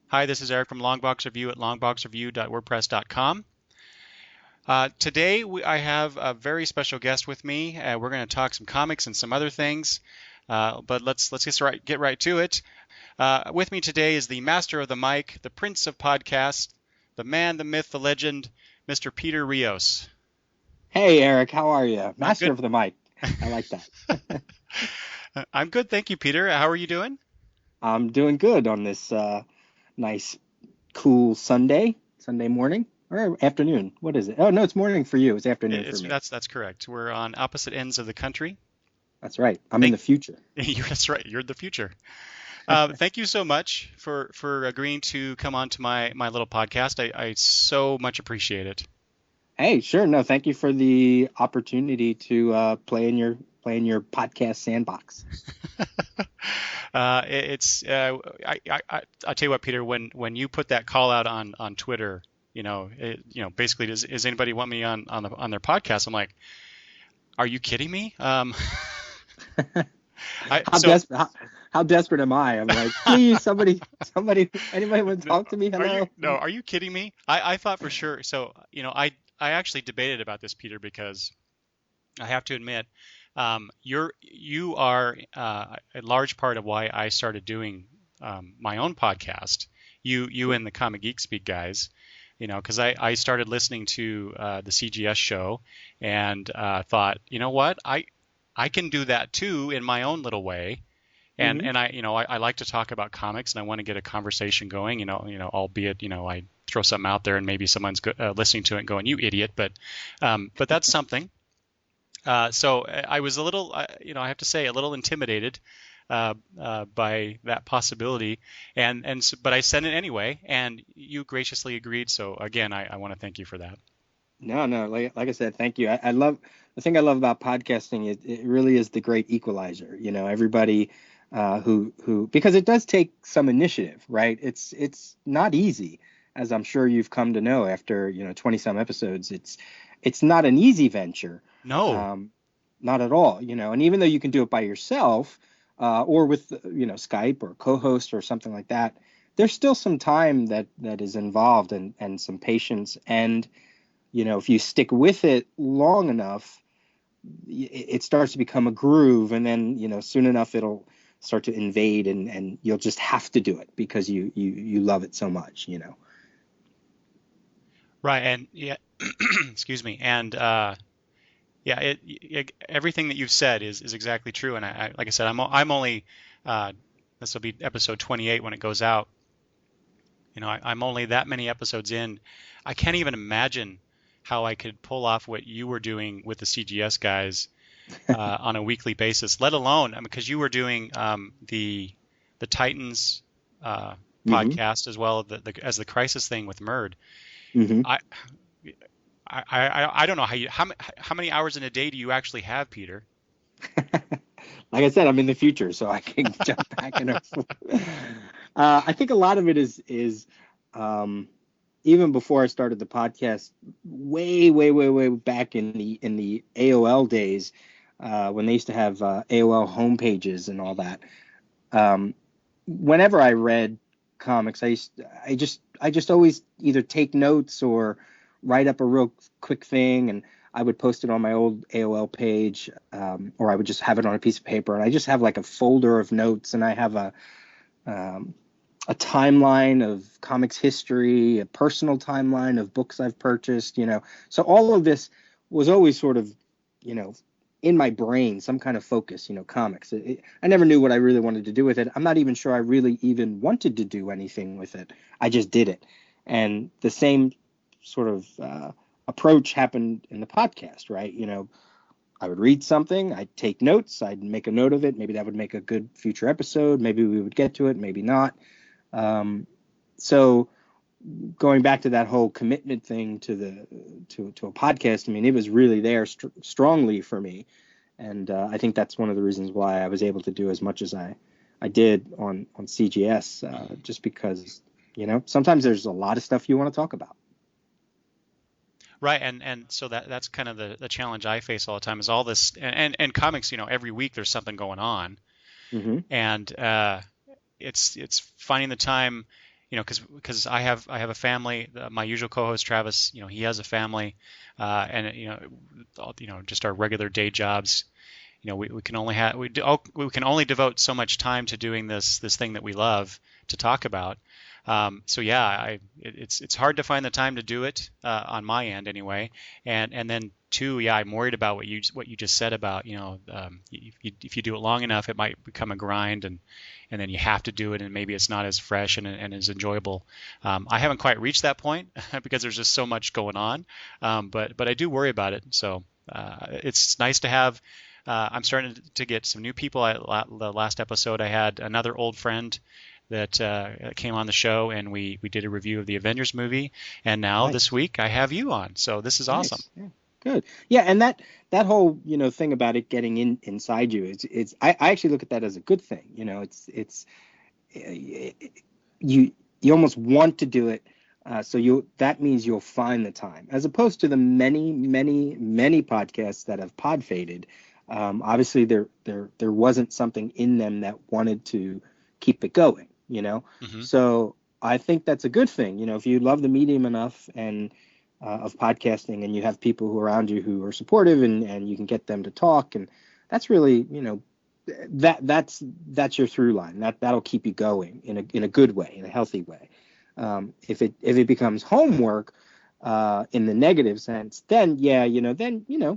Hi, this is Eric from Longbox Review at longboxreview.wordpress.com. Today I have a very special guest with me. We're going to talk some comics and some other things, but let's get right to it. With me today is the master of the mic, the prince of podcasts, the man, the myth, the legend, Mr. Peter Rios. Hey, Eric, how are you? I'm Master good. of the mic. I like that. I'm good, thank you, Peter. How are you doing? I'm doing good on this nice, cool Sunday morning or afternoon. What is it? Oh, no, it's morning for you. It's afternoon for It's me. that's correct. We're on opposite ends of the country. That's right. I'm in Thank the future. That's right. You're the future. Thank you so much for agreeing to come on to my little podcast. I so much appreciate it. Hey, sure. No, thank you for the opportunity to play in your podcast sandbox. It's I'll tell you what, Peter. When you put that call out on Twitter, basically, does anybody want me on their podcast? I'm like, are you kidding me? I How so desperate? How desperate am I? I'm like, please, anybody want to no, talk to me? are you Hello. no, are you kidding me? I thought for sure. So I actually debated about this, Peter, because I have to admit, you are a large part of why I started doing my own podcast. You and the Comic Geek Speak guys, because I started listening to the CGS show and thought, you know what, I can do that too in my own little way. And Hmm. and I like to talk about comics and I want to get a conversation going. Albeit I throw something out there and maybe someone's listening to it and going, you idiot, but that's something. So I was a little, I have to say, a little intimidated by that possibility, but I sent it anyway, and you graciously agreed. So again, I want to thank you for that. No, no, like I said, thank you. I love the thing I love about podcasting. It really is the great equalizer. Everybody who because it does take some initiative, right? It's not easy, as I'm sure you've come to know after 20 some episodes. It's not an easy venture, No, um, not at all. And even though you can do it by yourself, or with Skype or co-host or something like that, there's still some time that is involved and some patience and if you stick with it long enough, it starts to become a groove, and then soon enough it'll start to invade, and you'll just have to do it because you love it so much. right, and yeah, excuse me, and yeah, everything that you've said is exactly true. And like I said, I'm only this will be episode 28 when it goes out. I'm only that many episodes in. I can't even imagine how I could pull off what you were doing with the CGS guys on a weekly basis, let alone, because you were doing the Titans Hmm. podcast as well as the Crisis thing with Murd. Hmm. I I don't know how many hours in a day do you actually have, Peter? Like I said, I'm in the future, so I can jump back and I think a lot of it is um, even before I started the podcast, way, way, way, way back in the AOL days, when they used to have AOL homepages and all that. Um, Whenever I read comics, I just always either take notes or write up a real quick thing, and I would post it on my old AOL page, or I would just have it on a piece of paper, and I just have like a folder of notes, and I have um, a timeline of comics history, a personal timeline of books I've purchased. So all of this was always sort of, you know, in my brain, some kind of focus, comics. I never knew what I really wanted to do with it. I'm not even sure I really even wanted to do anything with it. I just did it. And the same sort of approach happened in the podcast, right? I would read something, I'd take notes, I'd make a note of it. Maybe that would make a good future episode. Maybe we would get to it, maybe not. Um, so going back to that whole commitment thing to a podcast, I mean, it was really there strongly for me, and I think that's one of the reasons why I was able to do as much as I did on CGS, just because sometimes there's a lot of stuff you want to talk about. Right, and so that's kind of the challenge I face all the time is all this and comics. Every week there's something going on, Hmm. and it's finding the time. because I have a family. My usual co-host Travis, he has a family, and just our regular day jobs. We can only we can only devote so much time to doing this thing that we love to talk about. So yeah, it's hard to find the time to do it on my end anyway. And then two, yeah, I'm worried about what you just said about if you do it long enough, it might become a grind, and then you have to do it, and maybe it's not as fresh and as enjoyable. I haven't quite reached that point because there's just so much going on, but I do worry about it. So it's nice to have. I'm starting to get some new people. The last episode, I had another old friend that came on the show, and we did a review of the Avengers movie. And now Nice. this week, I have you on. So this is awesome. Nice. Yeah. Good. Yeah, and that whole thing about it getting inside you, it's I actually look at that as a good thing. It's you almost want to do it. So that means you'll find the time, as opposed to the many, many, many podcasts that have pod faded. Obviously, there wasn't something in them that wanted to keep it going. Mm-hmm. So I think that's a good thing. If you love the medium enough and of podcasting, and you have people who are around you who are supportive, and you can get them to talk, and that's really that's your through line. That'll keep you going in a good way, in a healthy way. If it becomes homework in the negative sense, then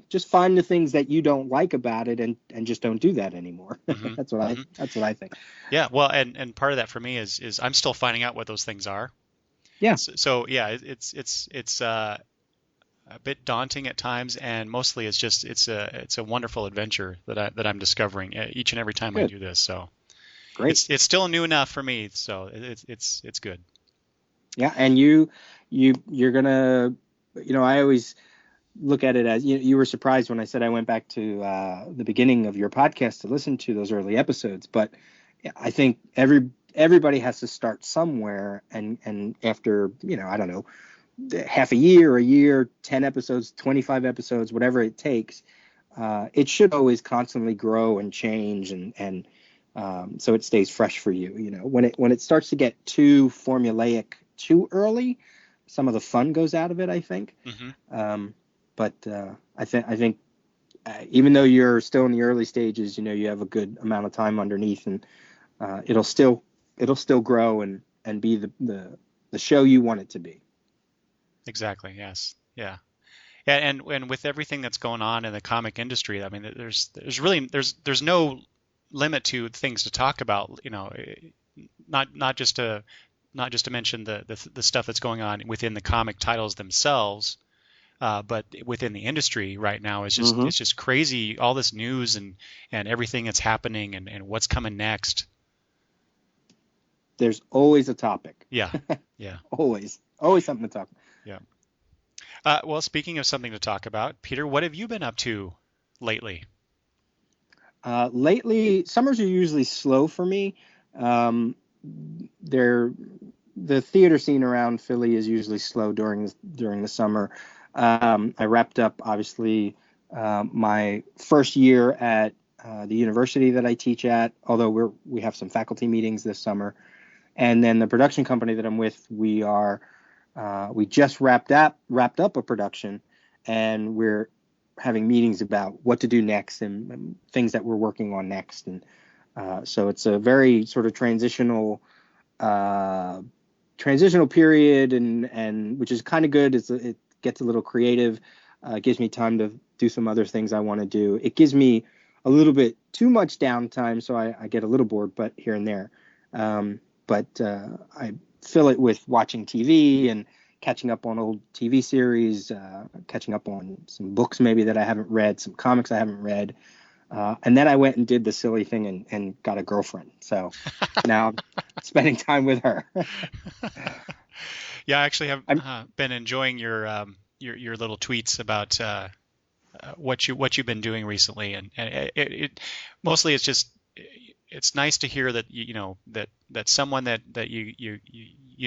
just find the things that you don't like about it, and just don't do that ananymore. Mm-hmm. That's what I think. Yeah, well, and part of that for me is I'm still finding out what those things are. Yeah. So yeah, it's a bit daunting at times, and mostly it's a wonderful adventure that I'm discovering each and every time I do this. So great. It's still new enough for me, so it's good. Yeah, and you're gonna, I always look at it as you were surprised when I said I went back to the beginning of your podcast to listen to those early episodes, but I think everybody has to start somewhere, and after I don't know, half a year, 10 episodes, 25 episodes, whatever it takes, it should always constantly grow and change, and so it stays fresh for you. When it starts to get too formulaic too early, some of the fun goes out of it, I think. Mm-hmm. But I think even though you're still in the early stages, you have a good amount of time underneath, and it'll still grow and be the show you want it to be. Exactly. Yes. Yeah. And with everything that's going on in the comic industry, I mean, there's no limit to things to talk about. Not just to mention the stuff that's going on within the comic titles themselves, but within the industry right now is just it's just crazy. All this news and everything that's happening and what's coming next. There's always a topic. Yeah. Yeah. always something to talk about. Yeah. Well, speaking of something to talk about, Peter, what have you been up to lately? Lately, summers are usually slow for me. The theater scene around Philly is usually slow during the summer. I wrapped up, obviously, my first year at the university that I teach at, although we have some faculty meetings this summer. And then the production company that I'm with, we just wrapped up a production, and we're having meetings about what to do next and things that we're working on next. And so it's a very sort of transitional period, and which is kind of good. It gets a little creative. It gives me time to do some other things I want to do. It gives me a little bit too much downtime, so I get a little bored, but here and there. But I fill it with watching TV and catching up on old TV series, catching up on some books maybe that I haven't read, some comics I haven't read. And then I went and did the silly thing and got a girlfriend. So now I'm spending time with her. Yeah, I actually have been enjoying your little tweets about what you've been doing recently, and it mostly it's just it's nice to hear that that someone that you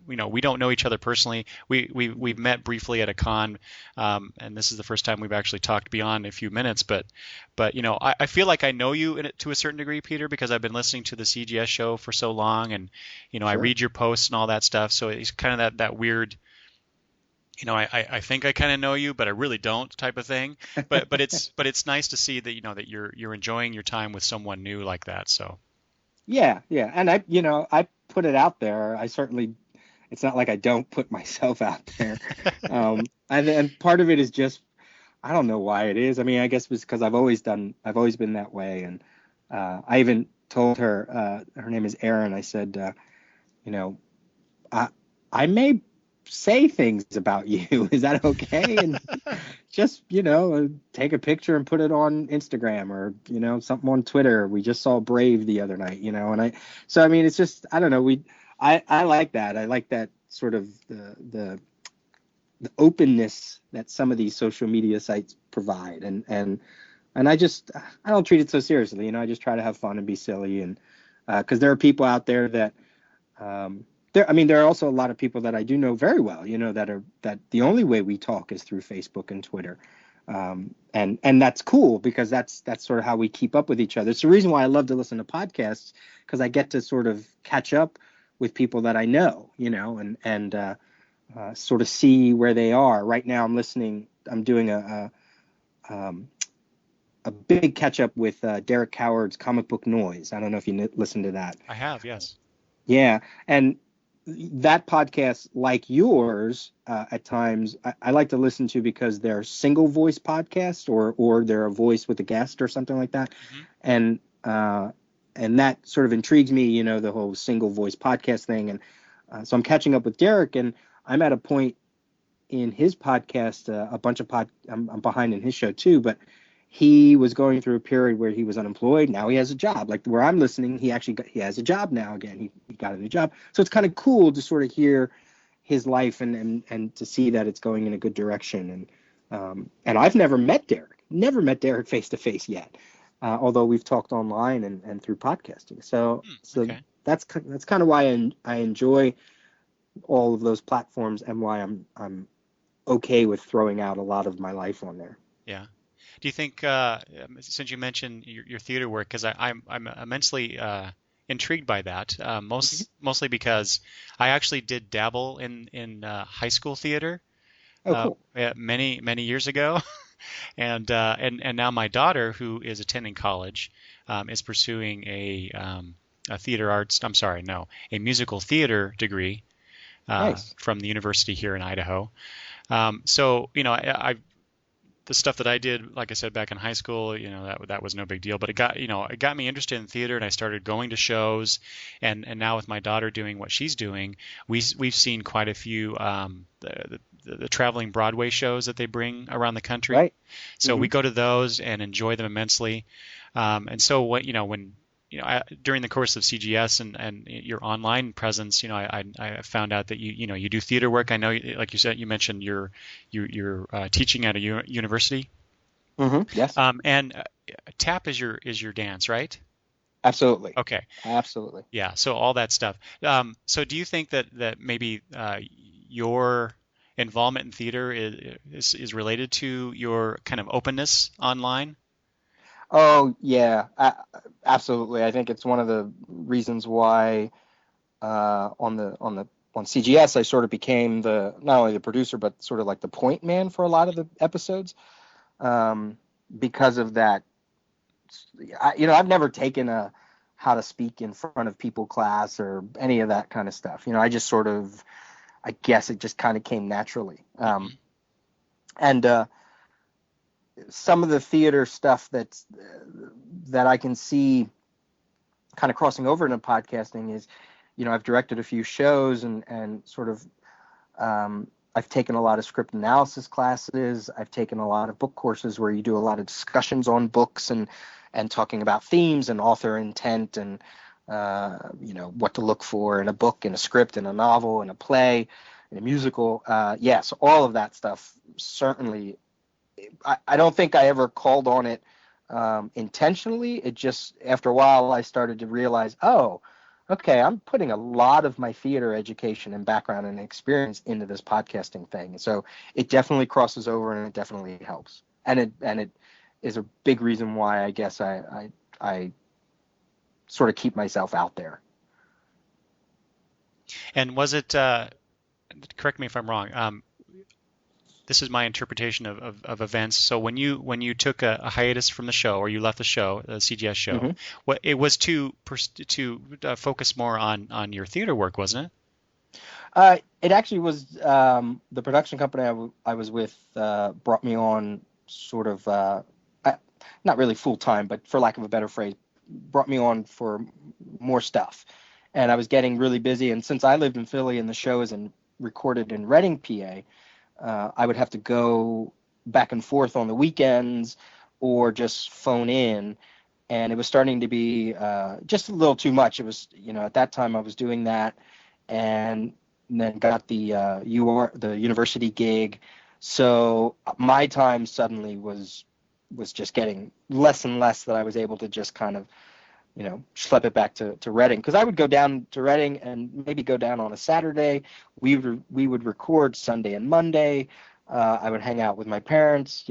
we don't know each other personally. We've met briefly at a con, and this is the first time we've actually talked beyond a few minutes. But I feel like I know you to a certain degree, Peter, because I've been listening to the CGS show for so long, and I Sure. read your posts and all that stuff. So it's kind of that weird. I think I kind of know you, but I really don't type of thing. But it's nice to see that that you're enjoying your time with someone new like that. So Yeah, yeah. And I put it out there. I certainly, it's not like I don't put myself out there. And part of it is just, I don't know why it is. I mean, I guess it's because I've always been that way. And I even told her, her name is Erin. I said, I I may say things about you. Is that okay? And just, take a picture and put it on Instagram or, something on Twitter. We just saw Brave the other night, so I mean, it's just, I don't know. I like that. I like that sort of the openness that some of these social media sites provide. And I don't treat it so seriously. I just try to have fun and be silly. And, cause there are people out there that, there are also a lot of people that I do know very well, that the only way we talk is through Facebook and Twitter. And that's cool because that's sort of how we keep up with each other. It's the reason why I love to listen to podcasts, because I get to sort of catch up with people that I know, and sort of see where they are. Right now I'm doing a big catch up with Derek Coward's Comic Book Noise. I don't know if you listened to that. I have, yes. Yeah. And that podcast, like yours, at times I like to listen to because they're single voice podcasts or they're a voice with a guest or something like that. Mm-hmm. And that sort of intrigues me, the whole single voice podcast thing. And so I'm catching up with Derek, and I'm at a point in his podcast, I'm behind in his show too, but he was going through a period where he was unemployed. Now he has a job. Like where I'm listening, he has a job now again. He got a new job. So it's kind of cool to sort of hear his life and to see that it's going in a good direction. And I've never met Derek face to face yet, although we've talked online and through podcasting. So okay. that's kind of why I enjoy all of those platforms and why I'm okay with throwing out a lot of my life on there. Yeah. Do you think, since you mentioned your theater work, because I'm immensely intrigued by that, mostly because I actually did dabble in high school theater cool. many years ago, and now my daughter, who is attending college, is pursuing a musical theater degree Nice. from the university here in Idaho. So the stuff that I did, like I said, back in high school, that was no big deal, but it got me interested in theater, and I started going to shows, and now with my daughter doing what she's doing, we've seen quite a few the traveling Broadway shows that they bring around the country. Right. So Mm-hmm. we go to those and enjoy them immensely. And so when during the course of CGS and your online presence, I found out that you do theater work. I know, like you said, you mentioned you're teaching at a university. Mm-hmm. Yes. And tap is your dance, right? Absolutely. Okay. Absolutely. Yeah. So all that stuff. So do you think that maybe your involvement in theater is related to your kind of openness online? Oh yeah, absolutely. I think it's one of the reasons why on CGS I sort of became not only the producer but sort of like the point man for a lot of the episodes, because of that. I've never taken a how to speak in front of people class or any of that kind of stuff. I just sort of, I guess it just kind of came naturally. And some of the theater stuff that I can see kind of crossing over into podcasting is, I've directed a few shows and sort of, I've taken a lot of script analysis classes. I've taken a lot of book courses where you do a lot of discussions on books and talking about themes and author intent and, what to look for in a book, in a script, in a novel, in a play, in a musical. So all of that stuff certainly. I don't think I ever called on it intentionally. It just, after a while, I started to realize, okay, I'm putting a lot of my theater education and background and experience into this podcasting thing. So it definitely crosses over and it definitely helps. And it is a big reason why I guess I sort of keep myself out there. And was it, correct me if I'm wrong, this is my interpretation of events. So when you took a hiatus from the show, or you left the show, the CGS show, Hmm. what it was to focus more on your theater work, wasn't it? It actually was the production company I was with brought me on sort of not really full time, but for lack of a better phrase, brought me on for more stuff. And I was getting really busy. And since I lived in Philly and the show is recorded in Reading, PA, I would have to go back and forth on the weekends or just phone in. And it was starting to be just a little too much. It was, at that time I was doing that, and then got the the university gig. So my time suddenly was just getting less and less, that I was able to just kind of schlep it back to Reading, because I would go down to Reading and maybe go down on a Saturday. We would record Sunday and Monday. I would hang out with my parents,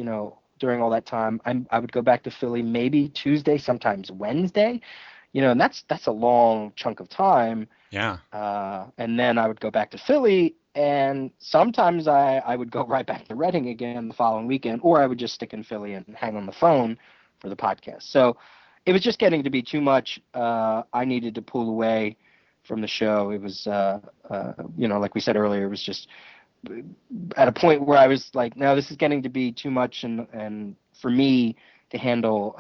during all that time. I would go back to Philly maybe Tuesday, sometimes Wednesday, and that's a long chunk of time. Yeah. And then I would go back to Philly, and sometimes I would go right back to Reading again the following weekend, or I would just stick in Philly and hang on the phone for the podcast. So it was just getting to be too much. I needed to pull away from the show. It was, like we said earlier, it was just at a point where I was like, no, this is getting to be too much, and for me to handle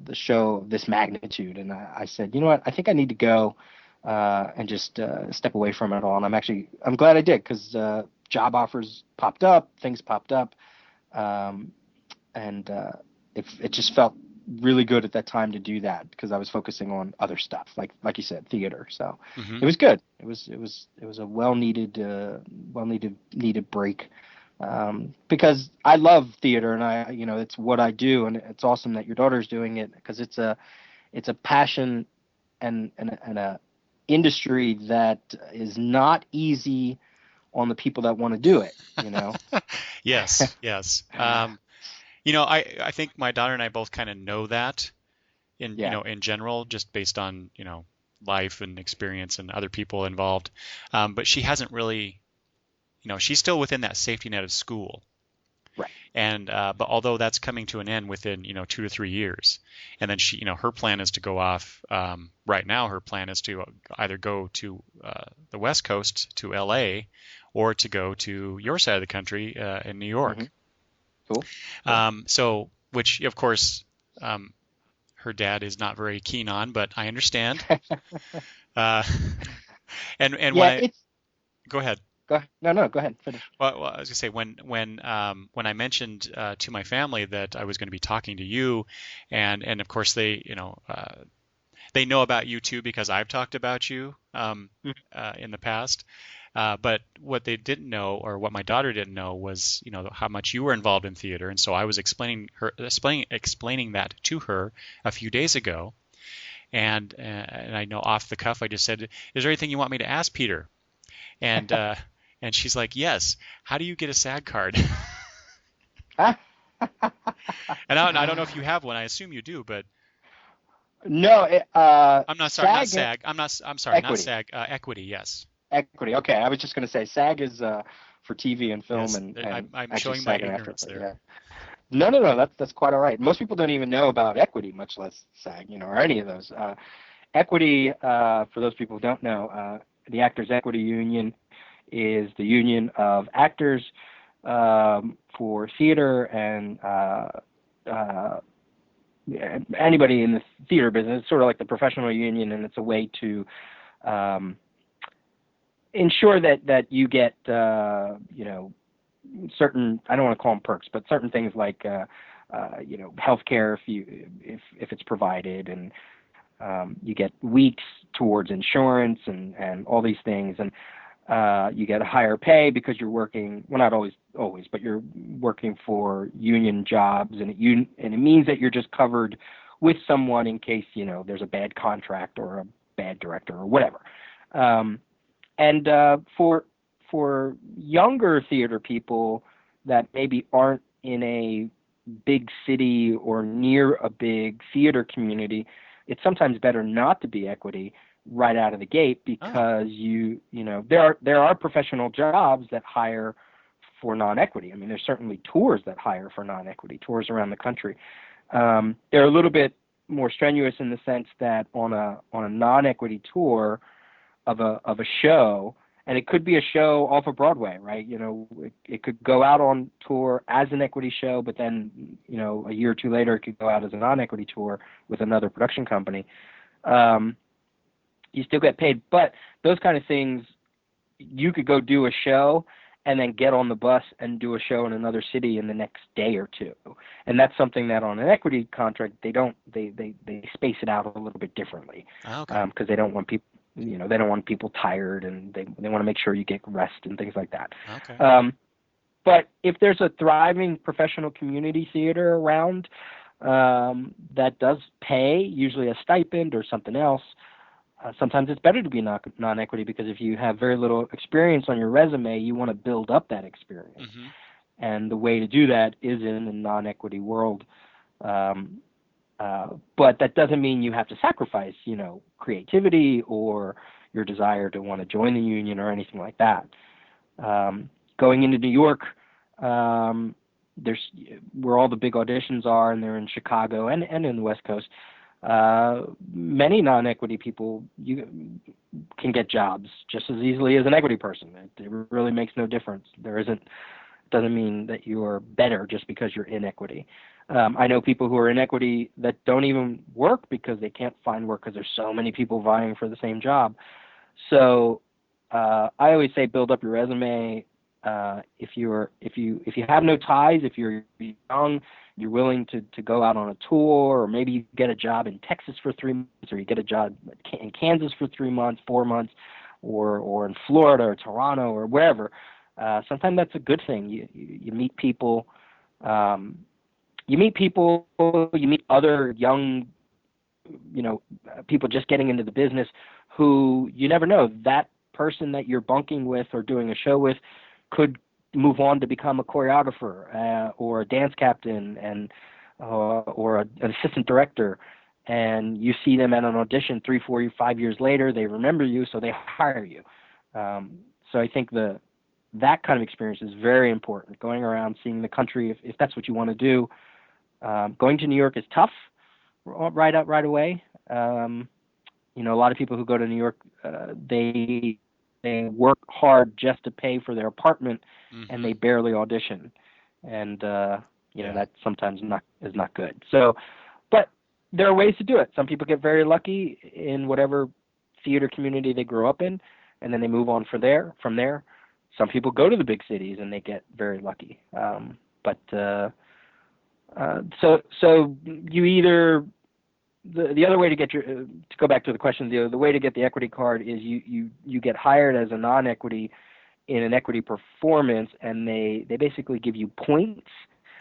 the show of this magnitude. And I said, you know what, I think I need to go and just step away from it all. And I'm glad I did, because job offers popped up, things popped up, and it just felt really good at that time to do that, because I was focusing on other stuff, like you said, theater. So Hmm. it was good. It was a needed break, because I love theater, and it's what I do, and it's awesome that your daughter's doing it, because it's a passion and a industry that is not easy on the people that want to do it. Yes, yes. I think my daughter and I both kind of know that Yeah. in general, just based on, life and experience and other people involved. But she hasn't really, she's still within that safety net of school. Right. And but although that's coming to an end within 2 to 3 years, and then her plan is to go off. Right now, her plan is to either go to the West Coast to L.A. or to go to your side of the country in New York. Hmm. Cool. So, which of course, her dad is not very keen on, but I understand. Uh, and when Yeah, it's go ahead. go ahead. No, go ahead. Finish. Well, I was gonna say when I mentioned to my family that I was going to be talking to you, and of course they know about you too, because I've talked about you in the past. But what they didn't know, or what my daughter didn't know, was how much you were involved in theater, and so I was explaining that to her a few days ago, and I know off the cuff I just said, "Is there anything you want me to ask Peter?" And and she's like, "Yes. How do you get a SAG card?" And I don't know if you have one. I assume you do, but No, I'm not sorry, not SAG SAG. I'm sorry, not equity. SAG. Equity, yes. Equity. Okay, I was just going to say SAG is for TV and film, Yes. and I'm actually showing my SAG and after. ignorance But there. yeah. No, that's quite all right. Most people don't even know about equity, much less SAG, or any of those. Equity, for those people who don't know, the Actors Equity Union is the union of actors for theater and anybody in the theater business. It's sort of like the professional union, and it's a way to ensure that you get certain, I don't want to call them perks, but certain things like healthcare if it's provided, and you get weeks towards insurance and all these things, and you get a higher pay because you're working, well, not always, but you're working for union jobs, and it means that you're just covered with someone in case there's a bad contract or a bad head director or whatever. And for younger theater people that maybe aren't in a big city or near a big theater community, it's sometimes better not to be equity right out of the gate, because there are professional jobs that hire for non-equity. I mean, there's certainly tours that hire for non-equity, tours around the country. They're a little bit more strenuous in the sense that on a non-equity tour of a show, and it could be a show off of Broadway, right? It could go out on tour as an equity show, but then, a year or two later, it could go out as a non-equity tour with another production company. You still get paid, but those kind of things, you could go do a show and then get on the bus and do a show in another city in the next day or two. And that's something that on an equity contract, they space it out a little bit differently. Because they don't want people, they don't want people tired, and they want to make sure you get rest and things like that. But if there's a thriving professional community theater around that does pay, usually a stipend or something else, sometimes it's better to be non-equity, because if you have very little experience on your resume, you want to build up that experience. Mm-hmm. And the way to do that is in a non-equity world. But that doesn't mean you have to sacrifice, creativity or your desire to want to join the union or anything like that. Going into New York, there's where all the big auditions are, and they're in Chicago and in the West Coast. Many non-equity people can get jobs just as easily as an equity person. It really makes no difference. Doesn't mean that you're better just because you're in equity. I know people who are in equity that don't even work because they can't find work because there's so many people vying for the same job. So I always say build up your resume. If you have no ties, if you're young, you're willing to go out on a tour, or maybe you get a job in Texas for 3 months, or you get a job in Kansas for 3 months, 4 months, or in Florida or Toronto or wherever. Sometimes that's a good thing. You meet people. You meet other young, people just getting into the business who you never know. That person that you're bunking with or doing a show with could move on to become a choreographer or a dance captain or an assistant director, and you see them at an audition 3, 4, 5 years later. They remember you, so they hire you. So I think that kind of experience is very important. Going around, seeing the country, if that's what you want to do. Going to New York is tough right away. A lot of people who go to New York, they work hard just to pay for their apartment, mm-hmm. and they barely audition, and that sometimes is not good. So, but there are ways to do it. Some people get very lucky in whatever theater community they grew up in, and then they move on from there. Some people go to the big cities and they get very lucky. So you either the other way to get to go back to the question, the way to get the equity card is you get hired as a non-equity in an equity performance, and they basically give you points.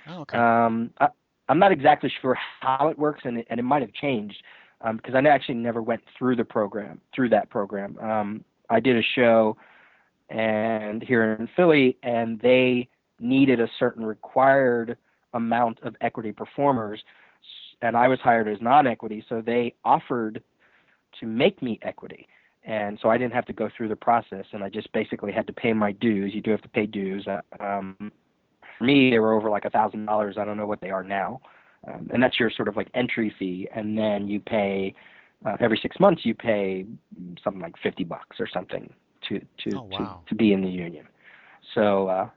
Oh, okay. I'm not exactly sure how it works, and it might have changed because I actually never went through that program. I did a show and here in Philly, and they needed a certain required amount of equity performers, and I was hired as non-equity, so they offered to make me equity. And so I didn't have to go through the process, and I just basically had to pay my dues. You do have to pay dues. For me, they were over like $1,000. I don't know what they are now. And that's your sort of like entry fee. And then you pay, every 6 months, you pay something like $50 or something to be in the union. So, and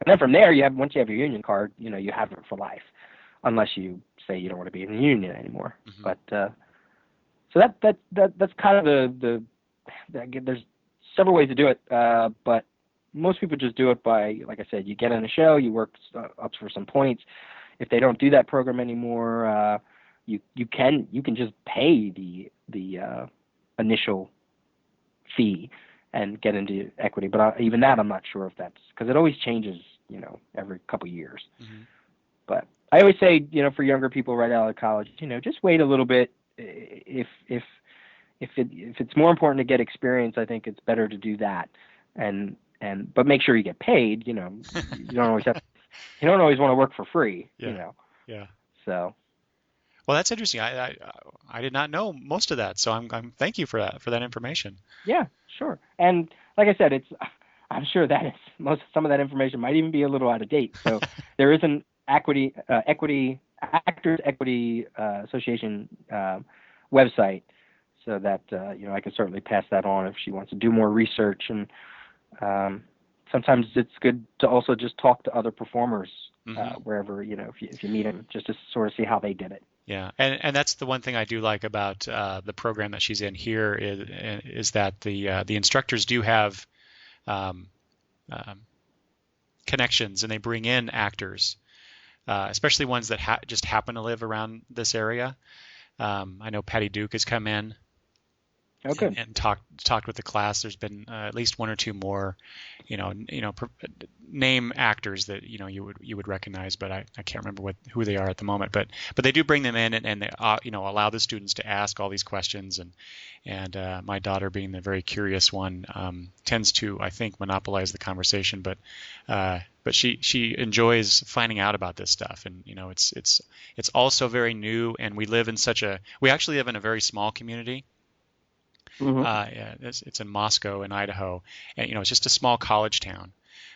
then from there, once you have your union card, you have it for life, unless you say you don't want to be in the union anymore. Mm-hmm. But so that's kind of there's several ways to do it, but most people just do it by, like I said, you get in a show, you work up for some points. If they don't do that program anymore, you can just pay the initial fee and get into equity. But even that, I'm not sure if that's, because it always changes, every couple of years. Mm-hmm. But I always say, for younger people right out of college, just wait a little bit. If if it's more important to get experience, I think it's better to do that. But make sure you get paid. You don't always want to work for free. Yeah. Yeah. So. Well, that's interesting. I did not know most of that, so I'm thank you for that information. Yeah, sure. And like I said, I'm sure that some of that information might even be a little out of date. So there is an Actors Equity Association website, so that I can certainly pass that on if she wants to do more research. And sometimes it's good to also just talk to other performers wherever if you meet them, just to sort of see how they did it. Yeah, and that's the one thing I do like about the program that she's in here is that the instructors do have connections, and they bring in actors, especially ones that just happen to live around this area. I know Patty Duke has come in and talked with the class. There's been at least one or two more, name actors that you would recognize, but I can't remember who they are at the moment. But they do bring them in, and they allow the students to ask all these questions. And my daughter, being the very curious one, tends to, I think, monopolize the conversation. But she enjoys finding out about this stuff, and it's also very new. And we actually live in a very small community. Yeah, it's in Moscow in Idaho, and it's just a small college town.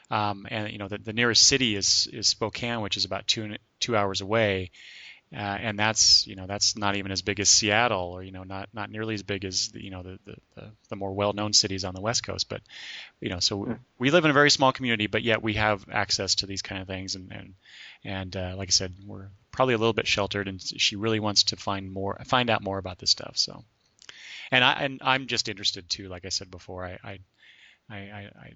And the nearest city is Spokane, which is about two hours away, and that's not even as big as Seattle, or not nearly as big as the more well-known cities on the West Coast. But so we live in a very small community, but yet we have access to these kind of things, and like I said, we're probably a little bit sheltered, and she really wants to find out more about this stuff. So. And I'm just interested too. Like I said before, I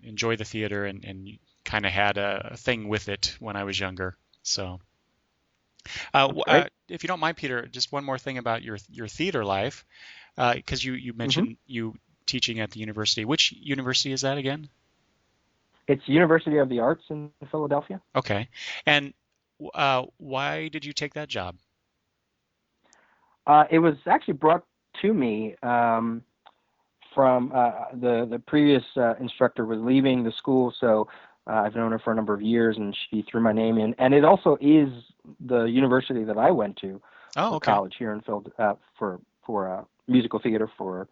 enjoy the theater and kind of had a thing with it when I was younger. So, if you don't mind, Peter, just one more thing about your theater life, because you mentioned you teaching at the university. Which university is that again? It's University of the Arts in Philadelphia. Okay, and why did you take that job? It was actually brought to me from the previous instructor was leaving the school, so I've known her for a number of years, and she threw my name in. And it also is the university that I went to for college here in Philadelphia for musical theater for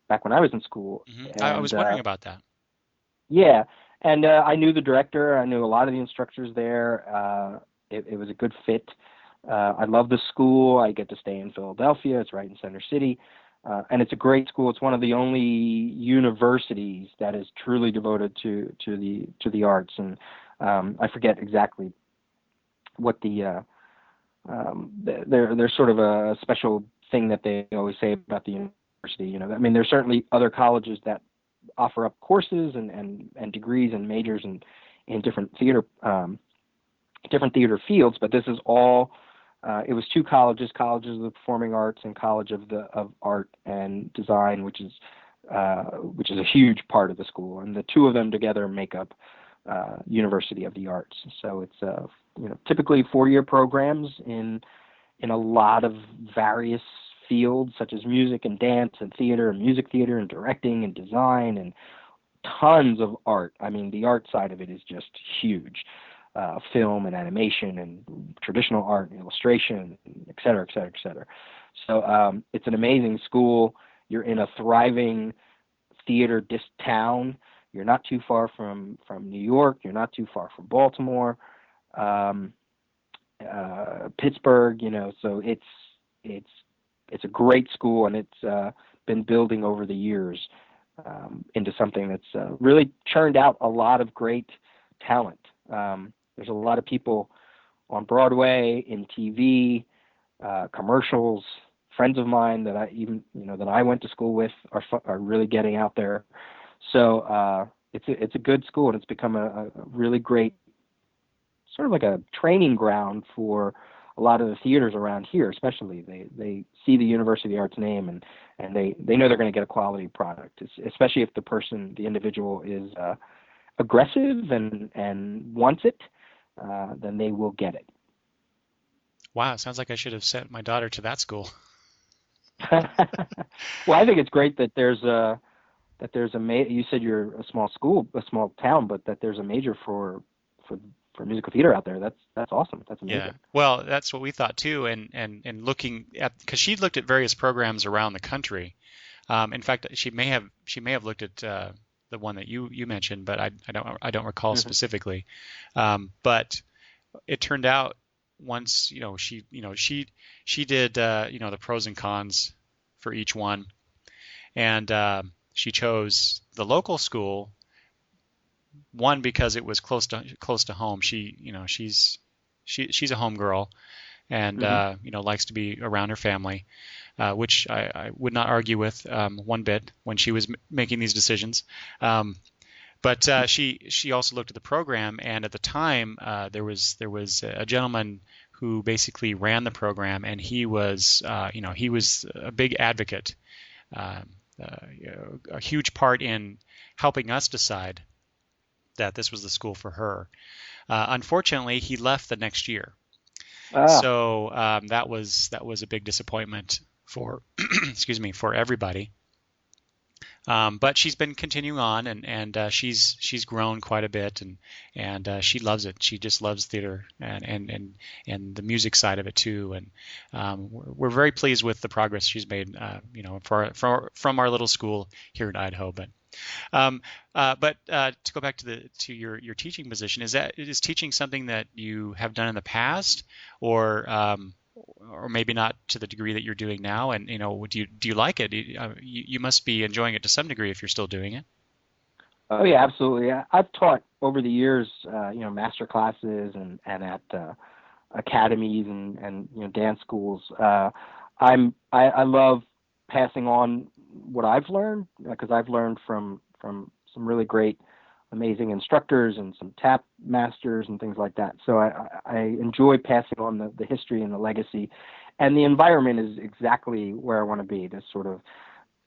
back when I was in school. And, I was wondering about that. Yeah, and I knew the director. I knew a lot of the instructors there. It was a good fit. I love the school. I get to stay in Philadelphia. It's right in Center City. And it's a great school. It's one of the only universities that is truly devoted to the arts. And I forget exactly what there's sort of a special thing that they always say about the university. I mean, there's certainly other colleges that offer up courses and degrees and majors in different theater fields, but this is all. It was two colleges of the Performing Arts and College of Art and Design, which is a huge part of the school, and the two of them together make up University of the Arts. So it's typically 4-year programs in a lot of various fields such as music and dance and theater and music theater and directing and design and tons of art. I mean, the art side of it is just huge. Film and animation and traditional art and illustration, et cetera, et cetera, et cetera. So it's an amazing school. You're in a thriving theater town. You're not too far from New York. You're not too far from Baltimore, Pittsburgh. So it's a great school, and it's been building over the years into something that's really churned out a lot of great talent. There's a lot of people on Broadway, in TV, commercials. Friends of mine that I went to school with are really getting out there. So it's a good school, and it's become a really great sort of like a training ground for a lot of the theaters around here. Especially they see the University of the Arts name, and they know they're going to get a quality product. Especially if the individual is aggressive and wants it. Then they will get it. Wow, it sounds like I should have sent my daughter to that school. Well, I think it's great that you said you're a small school, a small town, but that there's a major for for musical theater out there. That's awesome. That's Yeah. amazing. Well, that's what we thought too, and looking at because she looked at various programs around the country. In fact, she may have looked at the one that you mentioned, but I don't recall Hmm. specifically. But it turned out once she did the pros and cons for each one, and she chose the local school one because it was close to home. She's a home girl and Hmm. likes to be around her family, which I would not argue with one bit when she was making these decisions. But she also looked at the program, and at the time there was a gentleman who basically ran the program, and he was a big advocate, a huge part in helping us decide that this was the school for her. Unfortunately, he left the next year, Ah, so that was a big disappointment for excuse me, for everybody. But she's been continuing on, and she's grown quite a bit, and she loves it. She just loves theater and the music side of it too. And we're very pleased with the progress she's made. From our little school here in Idaho. But to go back to your teaching position, is teaching something that you have done in the past, or maybe not to the degree that you're doing now? And do you like it? You must be enjoying it to some degree if you're still doing it. oh yeah, absolutely. I've taught over the years, master classes and at academies and dance schools. I love passing on what I've learned because I've learned from some really great, amazing instructors and some tap masters and things like that. So I enjoy passing on the history and the legacy, and the environment is exactly where I want to be. This sort of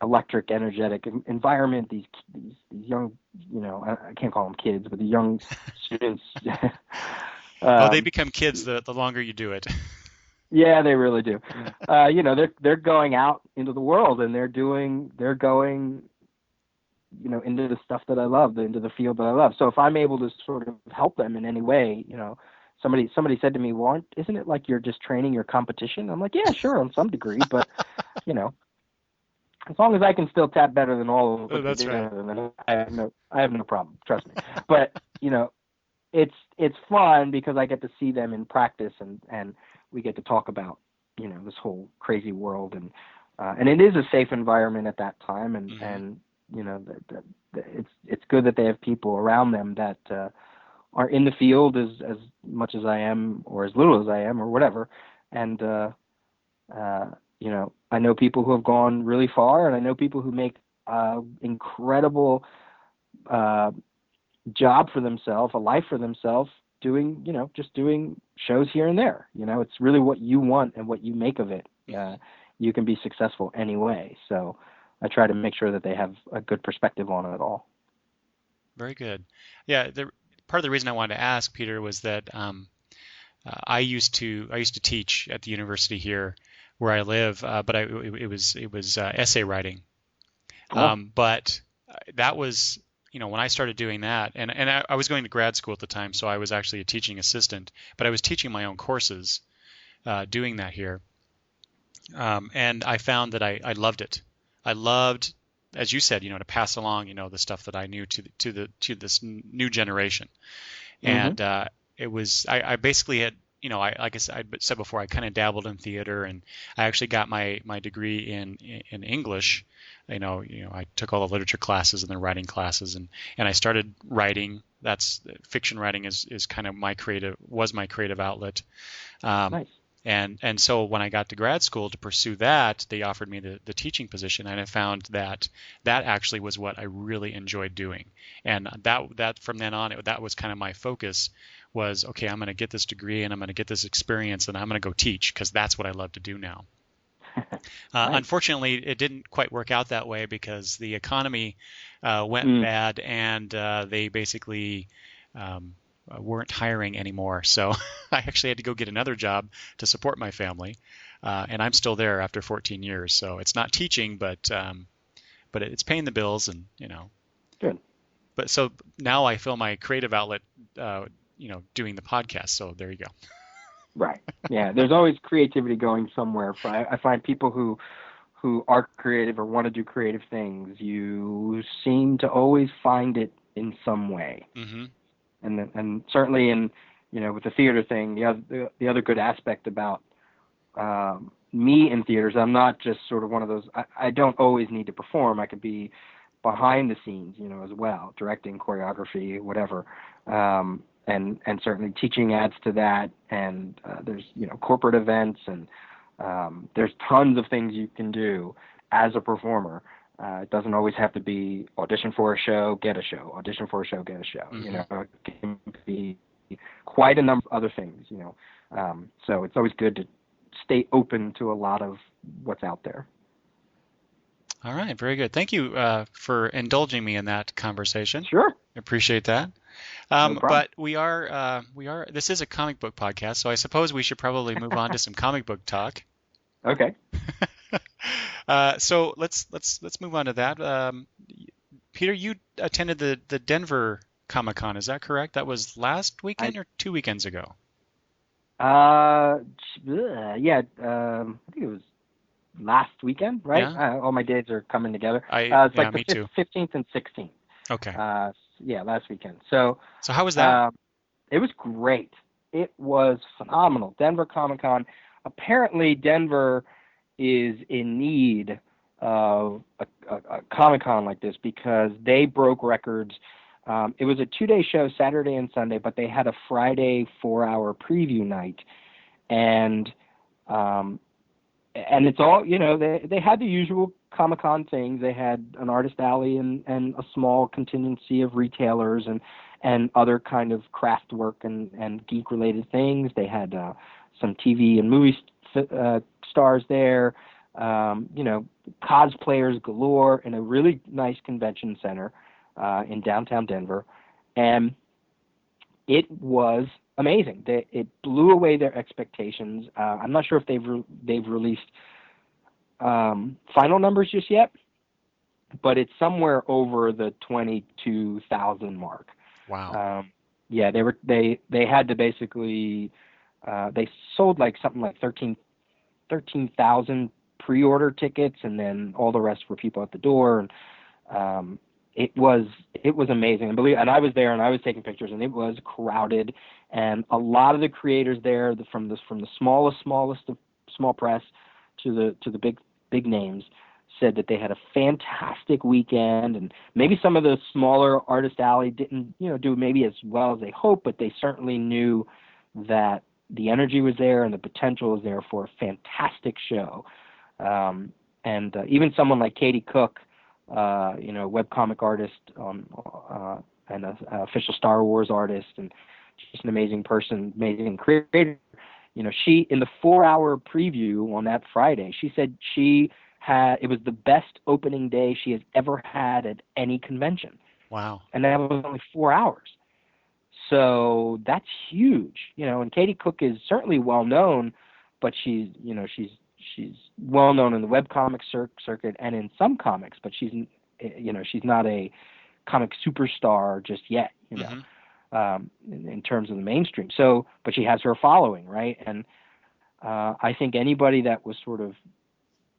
electric, energetic environment. These young, I can't call them kids, but the young students. Oh, they um, become kids the longer you do it. Yeah, they really do. They're going out into the world and they're going, into the stuff that I love, into the field that I love. So if I'm able to sort of help them in any way, somebody said to me, "Well, isn't it like you're just training your competition?" I'm like, "Yeah, sure, on some degree, but you know, as long as I can still tap better than all of Oh, what they that's did, right. then I have no problem. Trust me." But it's fun because I get to see them in practice and we get to talk about this whole crazy world and it is a safe environment at that time Hmm. and it's good that they have people around them that are in the field as much as I am or as little as I am or whatever and I know people who have gone really far and I know people who make incredible uh, job for themselves, a life for themselves, doing, just doing shows here and there. It's really what you want and what you make of it. Hmm. You can be successful anyway. So I try to make sure that they have a good perspective on it all. Very good. Yeah, part of the reason I wanted to ask Peter was that I used to teach at the university here where I live, but it was essay writing. Oh, But that was, when I started doing that, and I was going to grad school at the time, so I was actually a teaching assistant, but I was teaching my own courses doing that here. And I found that I loved it. I loved, as you said, to pass along, the stuff that I knew to this new generation. mm-hmm. And I basically had, like I said before, I kind of dabbled in theater, and I actually got my degree in English. I took all the literature classes and the writing classes, and I started writing. That's fiction writing is kind of my creative outlet. Um, Nice. and so when I got to grad school to pursue that, they offered me the teaching position, and I found that actually was what I really enjoyed doing. And that from then on, that was kind of my focus was, okay, I'm going to get this degree and I'm going to get this experience and I'm going to go teach because that's what I love to do now. Nice. Unfortunately, it didn't quite work out that way because the economy went Mm. bad and they basically weren't hiring anymore. So I actually had to go get another job to support my family. and I'm still there after 14 years. So it's not teaching, but it's paying the bills, and Good. But so now I feel my creative outlet, doing the podcast. So there you go. Right. Yeah. There's always creativity going somewhere. I find people who are creative or want to do creative things, you seem to always find it in some way. Mm-hmm. And certainly in with the theater thing, the other good aspect about me in theaters, I'm not just sort of one of those. I don't always need to perform. I could be behind the scenes, as well, directing, choreography, whatever. And certainly teaching adds to that. And there's corporate events, and there's tons of things you can do as a performer. It doesn't always have to be audition for a show, get a show, audition for a show, get a show. Mm-hmm. It can be quite a number of other things. So it's always good to stay open to a lot of what's out there. All right, very good. Thank you for indulging me in that conversation. Sure. Appreciate that. No problem. But we are. This is a comic book podcast, so I suppose we should probably move on to some comic book talk. Okay. So let's move on to that. Peter, you attended the Denver Comic-Con, is that correct? That was last weekend or 2 weekends ago? Yeah. I think it was last weekend, right? Yeah. All my days are coming together. It's like me the too. 15th and 16th. Okay. Yeah, last weekend. So how was that? It was great. It was phenomenal. Denver Comic-Con. Apparently, Denver is in need of a Comic-Con like this because they broke records. It was a 2-day show, Saturday and Sunday, but they had a Friday 4-hour preview night, and it's all they had the usual Comic-Con things. They had an artist alley and a small contingency of retailers and other kind of craft work and geek related things. They had some TV and movie stars there, cosplayers galore in a really nice convention center in downtown Denver, and it was amazing. It blew away their expectations. I'm not sure if they've released final numbers just yet, but it's somewhere over the 22,000 mark. Wow. Yeah, they had to basically they sold like something like 13,000 pre-order tickets, and then all the rest were people at the door. And it was amazing. And I was there and I was taking pictures, and it was crowded. And a lot of the creators there, from the smallest of small press to the big names, said that they had a fantastic weekend. And maybe some of the smaller artist alley didn't do maybe as well as they hoped, but they certainly knew that the energy was there and the potential was there for a fantastic show. And even someone like Katie Cook, webcomic artist and an official Star Wars artist, and just an amazing person, amazing creator. She, in the 4-hour preview on that Friday, she said it was the best opening day she has ever had at any convention. Wow. And that was only 4 hours. So that's huge. And Katie Cook is certainly well known, but she's well known in the webcomic circuit and in some comics, but she's not a comic superstar just yet, in terms of the mainstream. So, but she has her following, right? And I think anybody that was sort of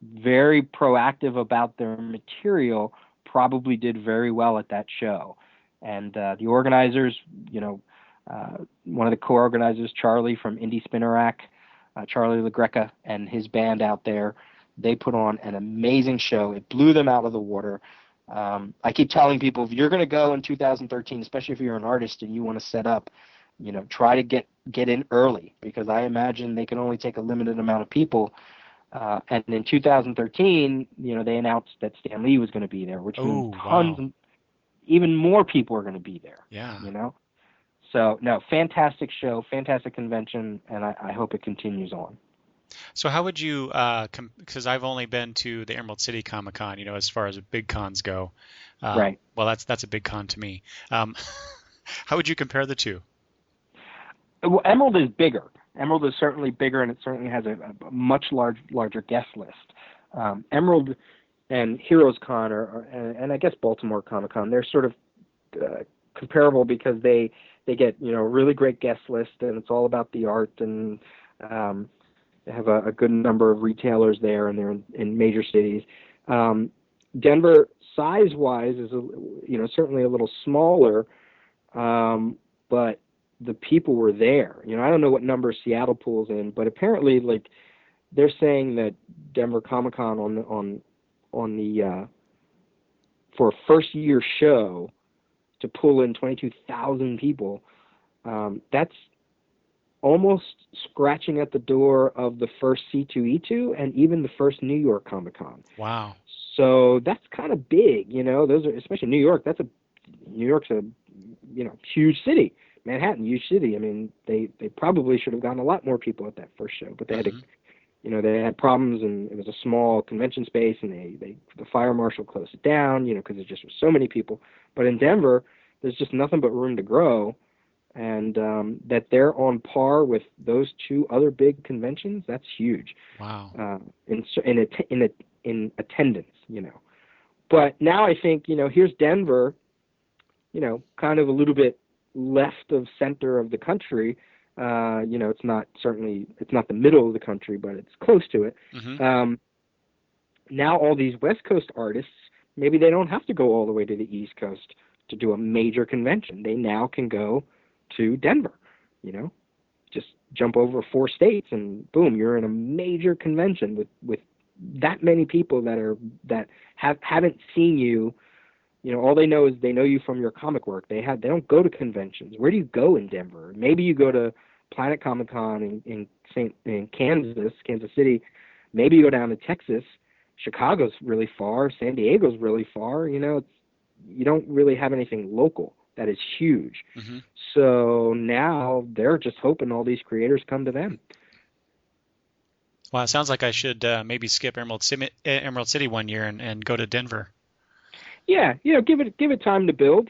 very proactive about their material probably did very well at that show. And the organizers, one of the co-organizers, Charlie from Indie Spinner Rack, Charlie LaGreca and his band out there, they put on an amazing show. It blew them out of the water. I keep telling people, if you're going to go in 2013, especially if you're an artist and you want to set up, try to get in early, because I imagine they can only take a limited amount of people. And in 2013, they announced that Stan Lee was going to be there, which means tons, even more people are going to be there. Yeah. So, no, fantastic show, fantastic convention, and I hope it continues on. So how would you, because I've only been to the Emerald City Comic-Con, as far as big cons go. Right. Well, that's a big con to me. How would you compare the two? Well, Emerald is bigger. Emerald is certainly bigger, and it certainly has a much larger guest list. Emerald and Heroes Con and I guess Baltimore Comic Con, they're sort of comparable because they get really great guest list, and it's all about the art, and they have a good number of retailers there, and they're in major cities. Denver, size-wise, is certainly a little smaller, but the people were there. I don't know what number Seattle pulls in, but apparently, like, they're saying that Denver Comic Con on the for a first year show to pull in 22,000 people, that's almost scratching at the door of the first C2E2 and even the first New York Comic Con. Wow. So that's kind of big, those are, especially New York. New York's a huge city. Manhattan, huge city. I mean, they probably should have gotten a lot more people at that first show, but they had to, they had problems, and it was a small convention space, and the fire marshal closed it down, because there just was so many people. But in Denver, there's just nothing but room to grow, and that they're on par with those two other big conventions, that's huge. Wow. In attendance, But now I think, here's Denver, kind of a little bit left of center of the country. It's not the middle of the country, but it's close to it. Mm-hmm. Now all these West Coast artists, maybe they don't have to go all the way to the East Coast to do a major convention. They now can go to Denver, just jump over 4 states, and boom, you're in a major convention with that many people that haven't seen you. All they know is they know you from your comic work. They don't go to conventions. Where do you go in Denver? Maybe you go to Planet Comic Con in Kansas City. Maybe you go down to Texas. Chicago's really far. San Diego's really far. You don't really have anything local that is huge. Mm-hmm. So now they're just hoping all these creators come to them. Well, it sounds like I should maybe skip Emerald City one year and go to Denver. Yeah, give it time to build.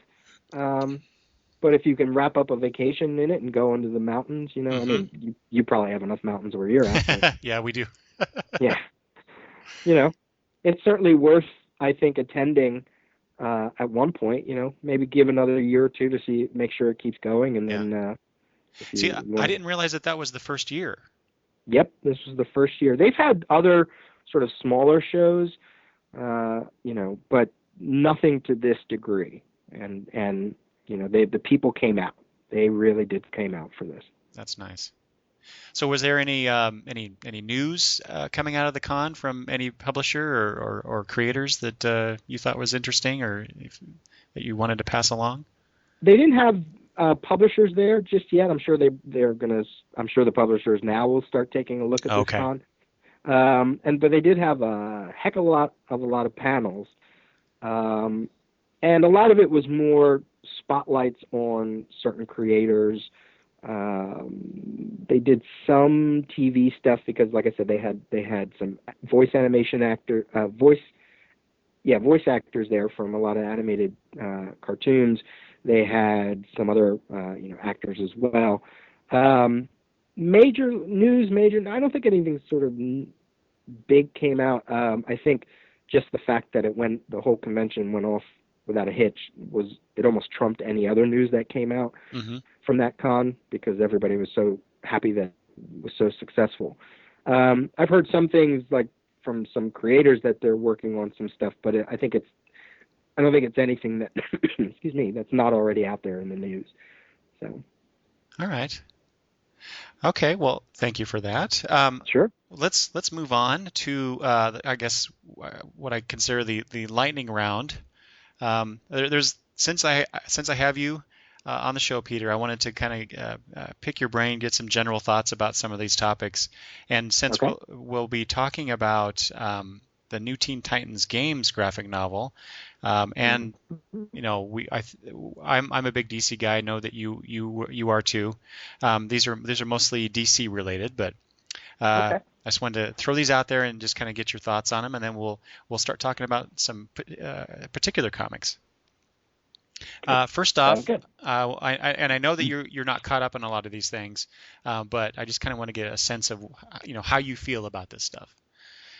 But if you can wrap up a vacation in it and go into the mountains, Mm-hmm. I mean, you probably have enough mountains where you're at. Yeah, we do. Yeah. It's certainly worth, I think, attending at one point, maybe give another year or two to make sure it keeps going. And then, see, I didn't realize that was the first year. Yep. This was the first year. They've had other sort of smaller shows, but nothing to this degree. And the people came out. They really did came out for this. That's nice. So was there any news coming out of the con from any publisher or creators that you thought was interesting or that you wanted to pass along? They didn't have publishers there just yet. I'm sure I'm sure the publishers now will start taking a look at this con. But they did have a heck of a lot of panels. And a lot of it was more spotlights on certain creators. They did some TV stuff because, like I said, they had some voice actors there from a lot of animated cartoons. They had some other actors as well. Major news. I don't think anything sort of big came out. I think just the fact that the whole convention went off without a hitch it almost trumped any other news that came out from that con because everybody was so happy that it was so successful. I've heard some things like from some creators that they're working on some stuff, but I don't think it's anything that excuse me, that's not already out there in the news. So. All right. Okay. Well, thank you for that. Sure. Let's move on to I guess what I consider the lightning round. There's since I have you on the show, Peter, I wanted to kind of pick your brain, get some general thoughts about some of these topics, and since we'll be talking about the new Teen Titans Games graphic novel, and I'm a big DC guy. I know that you are too. These are mostly DC related, but I just wanted to throw these out there and just kind of get your thoughts on them, and then we'll start talking about some particular comics. First Sounds off, good. I know that you're not caught up on a lot of these things, but I just kind of want to get a sense of how you feel about this stuff.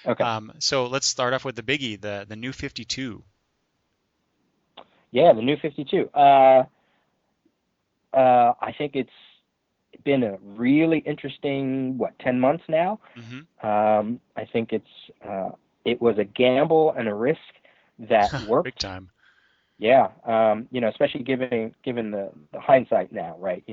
Okay. So let's start off with the biggie, the New 52. Yeah, the New 52. I think it's been a really interesting 10 months now. Hmm. I think it was a gamble and a risk that Big worked. time. Yeah, especially given the hindsight now, right?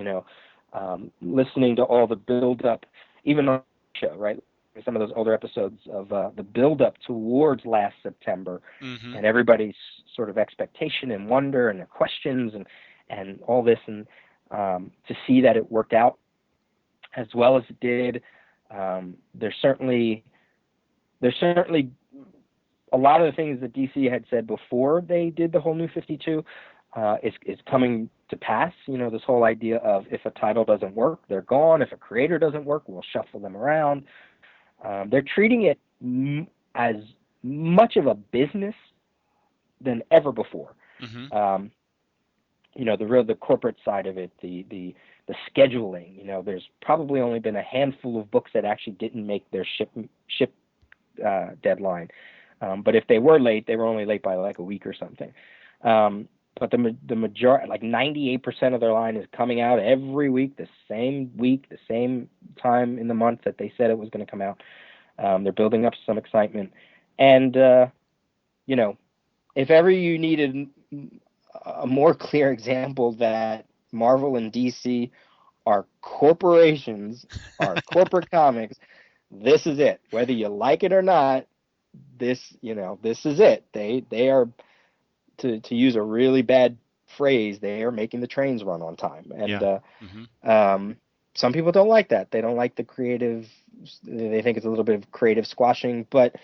Listening to all the build up, even on the show, right? Some of those older episodes of the build up towards last September, Hmm. and everybody's sort of expectation and wonder and their questions and all this, and to see that it worked out as well as it did. There's certainly a lot of the things that DC had said before they did the whole New 52 is coming to pass. This whole idea of if a title doesn't work, they're gone. If a creator doesn't work, we'll shuffle them around. They're treating it as much of a business than ever before. Hmm. The corporate side of it, the scheduling. There's probably only been a handful of books that actually didn't make their ship deadline. But if they were late, they were only late by like a week or something. But the majority, like 98% of their line is coming out every week, the same time in the month that they said it was going to come out. They're building up some excitement. And, if ever you needed a more clear example that Marvel and DC are corporations, are corporate comics, this is it. Whether you like it or not, this is it. They are, to use a really bad phrase, they are making the trains run on time. And Yeah. Hmm. some people don't like that. They don't like the creative. They think it's a little bit of creative squashing. But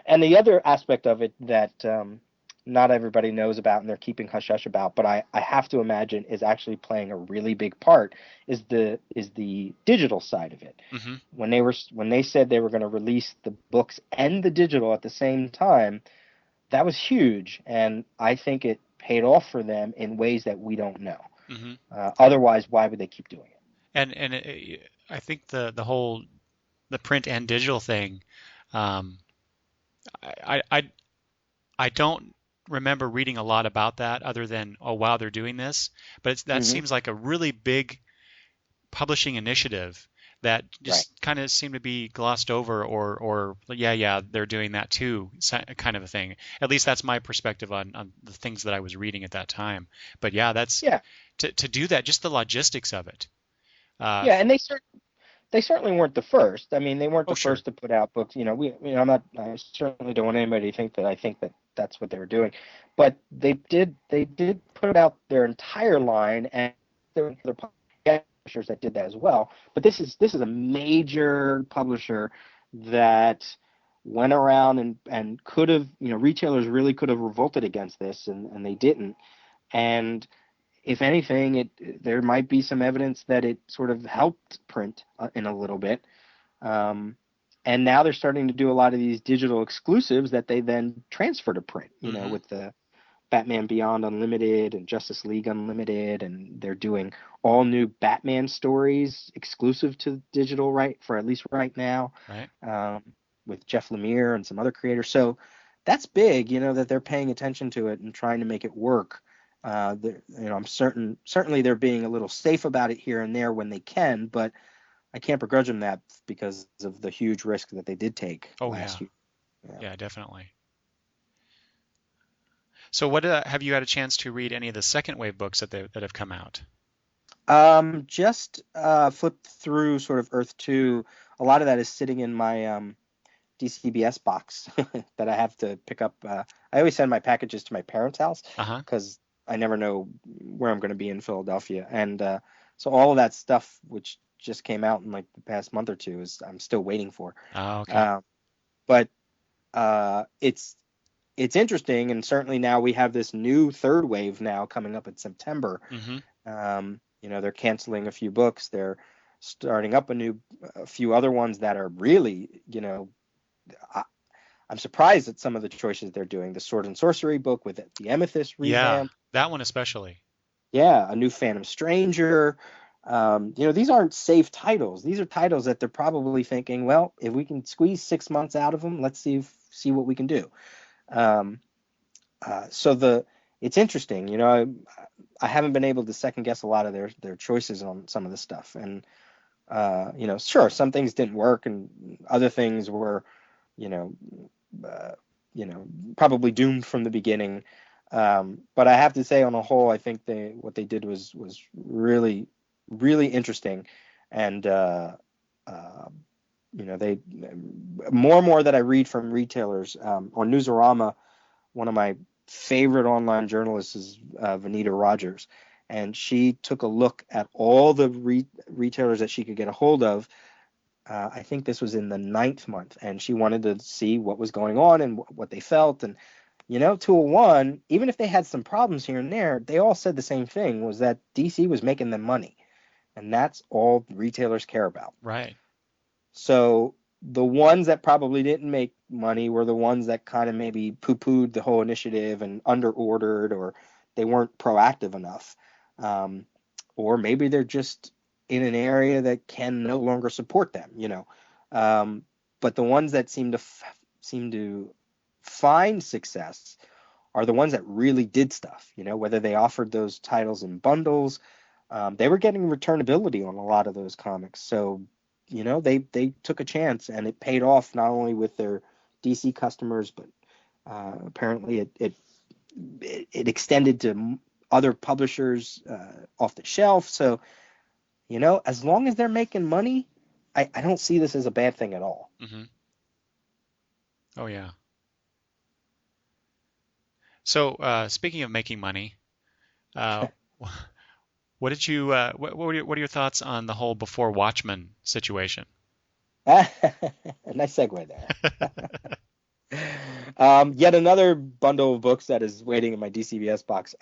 and the other aspect of it that not everybody knows about and they're keeping hush hush about, but I have to imagine is actually playing a really big part is the digital side of it. Hmm. When they said they were going to release the books and the digital at the same time, that was huge, and I think it paid off for them in ways that we don't know. Hmm. Otherwise, why would they keep doing it? I think the print and digital thing, um, I, I I don't remember reading a lot about that other than, oh wow, they're doing this. But that Hmm. seems like a really big publishing initiative that Right. just kind of seemed to be glossed over, or yeah, they're doing that too, kind of a thing. At least that's my perspective on the things that I was reading at that time. But yeah, that's Yeah. to do that, just the logistics of it. Uh, Yeah, and they certainly weren't the first. I mean, they weren't oh the sure. first to put out books. I certainly don't want anybody to think that I think that that's what they were doing, but they did put out their entire line, and there were other publishers that did that as well. But this is a major publisher that went around and could have, retailers really could have revolted against this, and they didn't. And if anything, there might be some evidence that it sort of helped print in a little bit. Um, and now they're starting to do a lot of these digital exclusives that they then transfer to print, Hmm. with the Batman Beyond Unlimited and Justice League Unlimited, and they're doing all new Batman stories exclusive to digital, right, for at least right now, Right. um, with Jeff Lemire and some other creators. So that's big, that they're paying attention to it and trying to make it work. I'm certainly they're being a little safe about it here and there when they can, but I can't begrudge them that because of the huge risk that they did take Oh yeah. last year. Yeah. Yeah, definitely. So what have you had a chance to read any of the second wave books that have come out? Just flipped through sort of Earth 2. A lot of that is sitting in my DCBS box that I have to pick up. I always send my packages to my parents' house Uh-huh. because I never know where I'm going to be in Philadelphia. And so all of that stuff, which just came out in like the past month or two, is I'm still waiting for. Oh, okay. Uh, but it's interesting, and certainly now we have this new third wave now coming up in September. Mm-hmm. They're canceling a few books. They're starting up a few other ones that are really, I, I'm surprised at some of the choices they're doing. The Sword and Sorcery book with the Amethyst Yeah. revamp. That one especially. Yeah, a new Phantom Stranger. These aren't safe titles. These are titles that they're probably thinking, well, if we can squeeze 6 months out of them, let's see what we can do. Um, so it's interesting. I haven't been able to second guess a lot of their choices on some of this stuff, and sure, some things didn't work, and other things were, you know, uh, probably doomed from the beginning. But I have to say, on a whole, I think what they did was really, really interesting, and they more and more that I read from retailers on Newsarama. One of my favorite online journalists is Vanita Rogers, and she took a look at all the retailers that she could get a hold of. I think this was in the ninth month, and she wanted to see what was going on and what they felt. And 201, even if they had some problems here and there, they all said the same thing: was that DC was making them money, and that's all retailers care about. Right. So the ones that probably didn't make money were the ones that kind of maybe poo-pooed the whole initiative and under-ordered, or they weren't proactive enough. Or maybe they're just in an area that can no longer support them. But the ones that seem to find success are the ones that really did stuff, whether they offered those titles in bundles. They were getting returnability on a lot of those comics. So they took a chance, and it paid off not only with their DC customers, but apparently it extended to other publishers off the shelf. So as long as they're making money, I don't see this as a bad thing at all. Mm-hmm. Oh yeah. So speaking of making money, uh, what did you what are your thoughts on the whole before Watchmen situation? Nice segue there. Yet another bundle of books that is waiting in my DCBS box.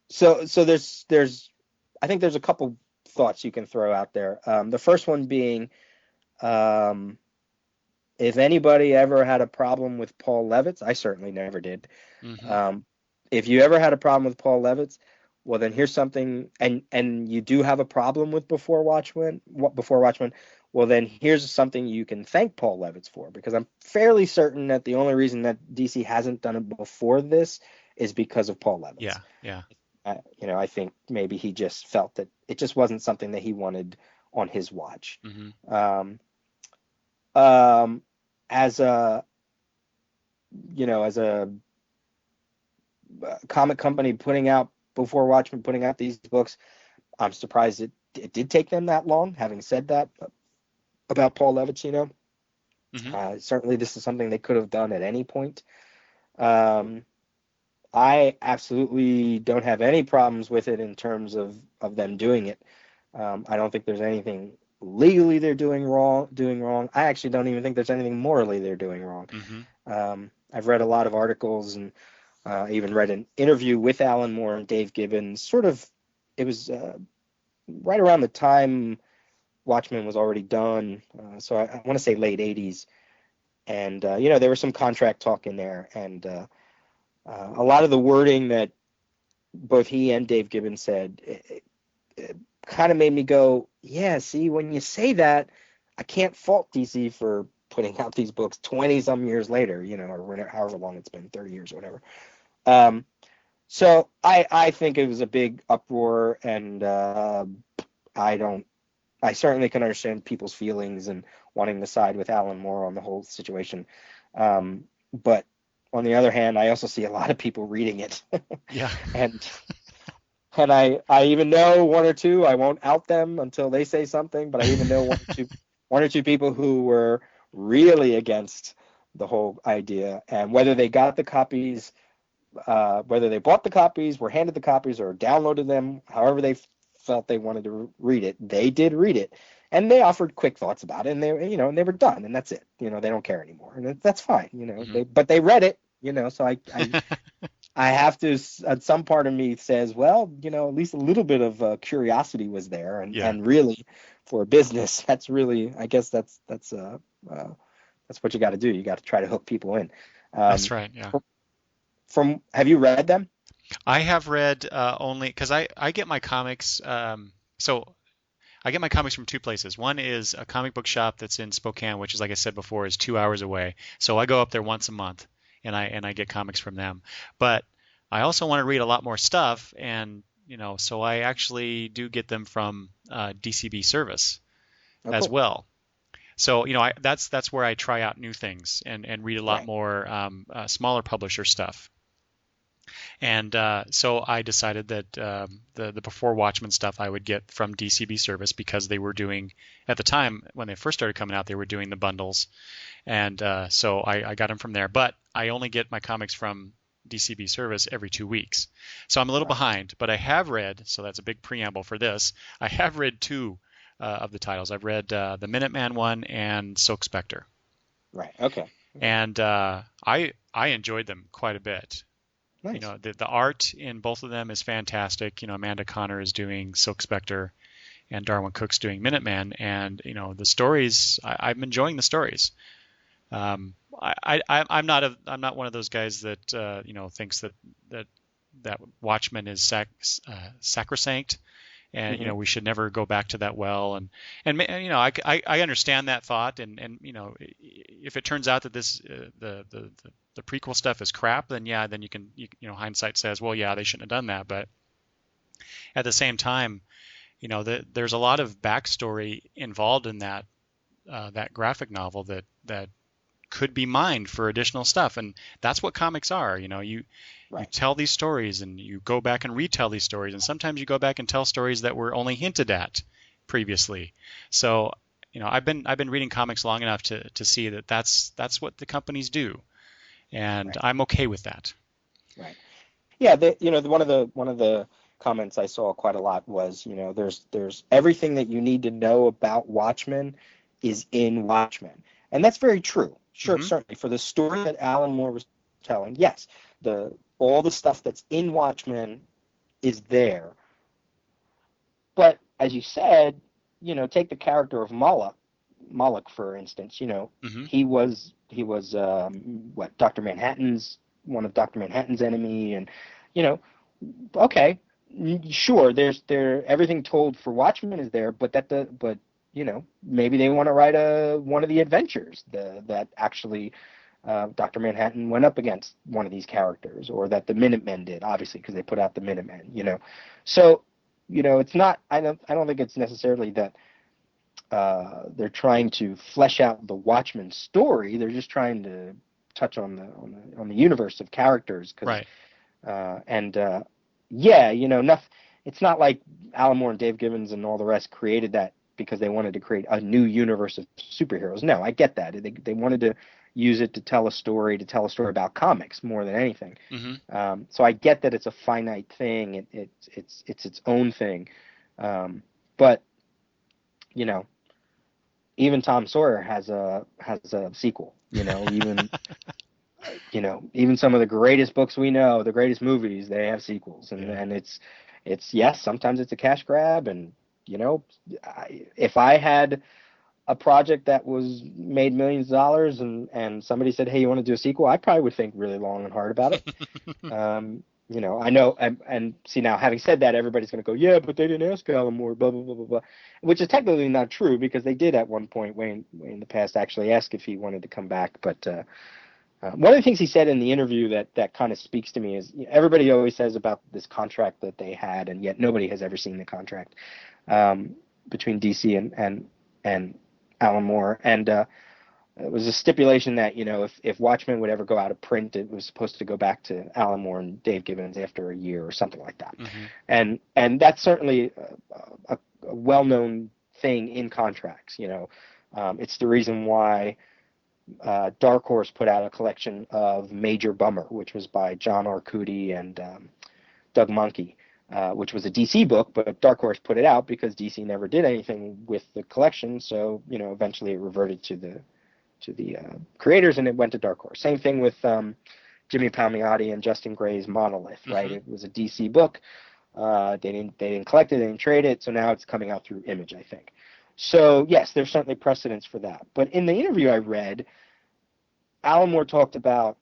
So there's I think there's a couple thoughts you can throw out there. The first one being, if anybody ever had a problem with Paul Levitz, I certainly never did. Mm-hmm. If you ever had a problem with Paul Levitz, well then here's something, and you do have a problem with Before Watchmen, well then here's something you can thank Paul Levitz for, because I'm fairly certain that the only reason that DC hasn't done it before this is because of Paul Levitz. Yeah, yeah. I think maybe he just felt that it just wasn't something that he wanted on his watch. Mm-hmm. As a comic company putting out Before Watchmen, putting out these books, I'm surprised it did take them that long. Having said that about Paul Levitz, Mm-hmm. certainly this is something they could have done at any point. I absolutely don't have any problems with it in terms of them doing it. I don't think there's anything legally they're doing wrong. I actually don't even think there's anything morally they're doing wrong. Mm-hmm. I've read a lot of articles, and even read an interview with Alan Moore and Dave Gibbons. It was right around the time Watchmen was already done, so I want to say late 80s. And there was some contract talk in there, and a lot of the wording that both he and Dave Gibbons said, it kind of made me go, yeah, see, when you say that, I can't fault DC for putting out these books 20 some years later, or however long it's been, 30 years or whatever. So I think it was a big uproar, and I certainly can understand people's feelings and wanting to side with Alan Moore on the whole situation. But on the other hand, I also see a lot of people reading it. Yeah. and I even know one or two. I won't out them until they say something, but I even know one or two people who were really against the whole idea, and whether they got the copies, whether they bought the copies, were handed the copies, or downloaded them, however they felt they wanted to read it, they did read it, and they offered quick thoughts about it, and they were done, and that's it. They don't care anymore, and that's fine. Mm-hmm. But they read it. So I have to. Some part of me says, well, at least a little bit of curiosity was there, and really, for a business, that's really, I guess that's what you got to do. You got to try to hook people in. That's right. Yeah. From have you read them? I have read only because I get my comics. So I get my comics from two places. One is a comic book shop that's in Spokane, which is, like I said before, is 2 hours away. So I go up there once a month, and I get comics from them. But I also want to read a lot more stuff, and so I actually do get them from DCB Service Oh, as cool. well. So that's where I try out new things and read a lot Right. more smaller publisher stuff. And so I decided that the before Watchmen stuff I would get from DCB Service because they were doing, at the time when they first started coming out, they were doing the bundles. And so I got them from there. But I only get my comics from DCB Service every 2 weeks. So I'm a little Right. behind. But I have read, so that's a big preamble for this, I have read two of the titles. I've read the Minuteman one and Silk Spectre. Right. Okay. And I enjoyed them quite a bit. Nice. The art in both of them is fantastic. Amanda Connor is doing Silk Spectre and Darwin Cook's doing Minuteman, and the stories, I'm enjoying the stories. I'm not one of those guys that thinks that Watchmen is sacrosanct, and Mhm. we should never go back to that well, and I understand that thought, and if it turns out that this the prequel stuff is crap, then yeah, then hindsight says, well, yeah, they shouldn't have done that, but at the same time, there's a lot of backstory involved in that graphic novel that could be mined for additional stuff, and that's what comics are. You Right. tell these stories and you go back and retell these stories, and sometimes you go back and tell stories that were only hinted at previously. So I've been reading comics long enough to see that that's what the companies do, and Right. I'm okay with that. Right. Yeah. One of the comments I saw quite a lot was, there's everything that you need to know about Watchmen is in Watchmen, and that's very true. Sure, Hmm. certainly for the story that Alan Moore was telling, yes, all the stuff that's in Watchmen is there. But as you said, take the character of Moloch, for instance. Hmm. He was what, Dr. Manhattan's one of Dr. Manhattan's enemy, and you know, okay, sure, there's everything told for Watchmen is there, but maybe they want to write one of the adventures that actually Dr. Manhattan went up against one of these characters, or that the Minutemen did, obviously, because they put out the Minutemen. So, it's not. I don't think it's necessarily that they're trying to flesh out the Watchmen story. They're just trying to touch on the universe of characters, Right. yeah, nothing. It's not like Alan Moore and Dave Gibbons and all the rest created that because they wanted to create a new universe of superheroes. No, I get that. They wanted to use it to tell a story about comics more than anything. Hmm. So I get that it's a finite thing. It's its own thing. But even Tom Sawyer has a sequel. Even some of the greatest books we know, the greatest movies, they have sequels, and it's yes, sometimes it's a cash grab, and if I had a project that was made millions of dollars and somebody said, hey, you want to do a sequel, I probably would think really long and hard about it. I know, and see, now having said that, everybody's going to go, yeah, but they didn't ask Alan Moore, blah blah blah blah blah, which is technically not true, because they did at one point, way in the past, actually ask if he wanted to come back. But one of the things he said in the interview that kind of speaks to me is, everybody always says about this contract that they had, and yet nobody has ever seen the contract between DC and Alan Moore, and it was a stipulation that if Watchmen would ever go out of print, it was supposed to go back to Alan Moore and Dave Gibbons after a year or something like that. Hmm. And that's certainly a well-known thing in contracts. It's the reason why Dark Horse put out a collection of Major Bummer, which was by John Arcudi and Doug Mahnke, which was a DC book, but Dark Horse put it out because DC never did anything with the collection. So eventually it reverted to the creators, and it went to Dark Horse. Same thing with Jimmy Palmiotti and Justin Gray's Monolith, right? Hmm. It was a DC book. They didn't collect it, they didn't trade it, so now it's coming out through Image, I think. So yes, there's certainly precedence for that. But in the interview I read, Alan Moore talked about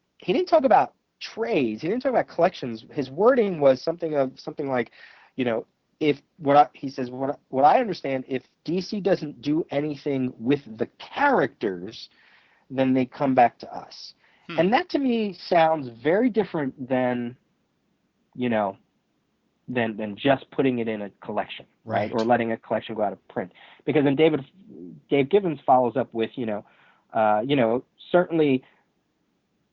talk about trades. He didn't talk about collections. His wording was something like, what I understand, if DC doesn't do anything with the characters, then they come back to us. And that to me sounds very different than just putting it in a collection, right? Or letting a collection go out of print. Because then Dave Gibbons follows up with, certainly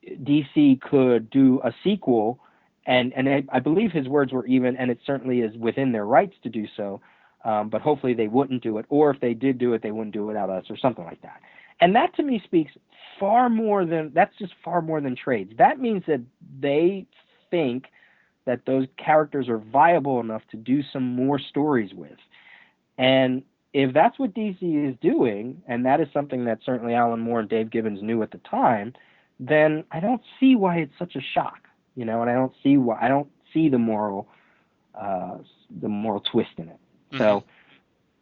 DC could do a sequel, and I believe his words were even, and it certainly is within their rights to do so, but hopefully they wouldn't do it, or if they did do it, they wouldn't do it without us, or something like that. And that to me speaks far more than trades. That means that they think that those characters are viable enough to do some more stories with. And if that's what DC is doing, and that is something that certainly Alan Moore and Dave Gibbons knew at the time, then I don't see why it's such a shock, and I don't see the moral twist in it. Mm-hmm. So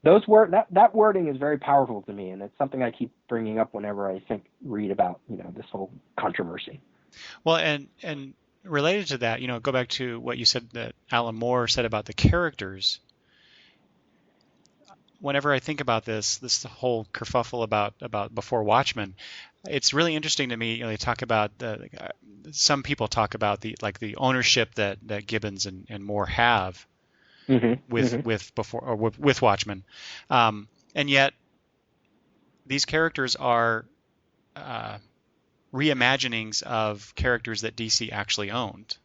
that wording is very powerful to me, and it's something I keep bringing up whenever I read about this whole controversy. Well, and related to that, go back to what you said that Alan Moore said about the characters. Whenever I think about this whole kerfuffle about before Watchmen, it's really interesting to me. They talk about some people talk about the ownership that Gibbons and Moore have with Watchmen, and yet these characters are reimaginings of characters that DC actually owned.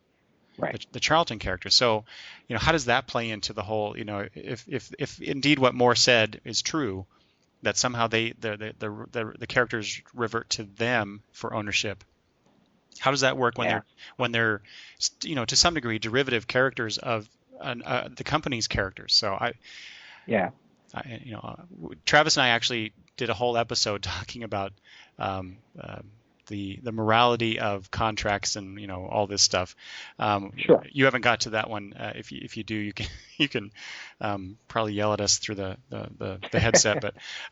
Right. The Charlton character. So, how does that play into the whole? If indeed what Moore said is true, that somehow the characters revert to them for ownership. How does that work when they're to some degree derivative characters of the company's characters? So Travis and I actually did a whole episode talking about the morality of contracts and all this stuff. Sure. You haven't got to that one. If you do, you can probably yell at us through the headset.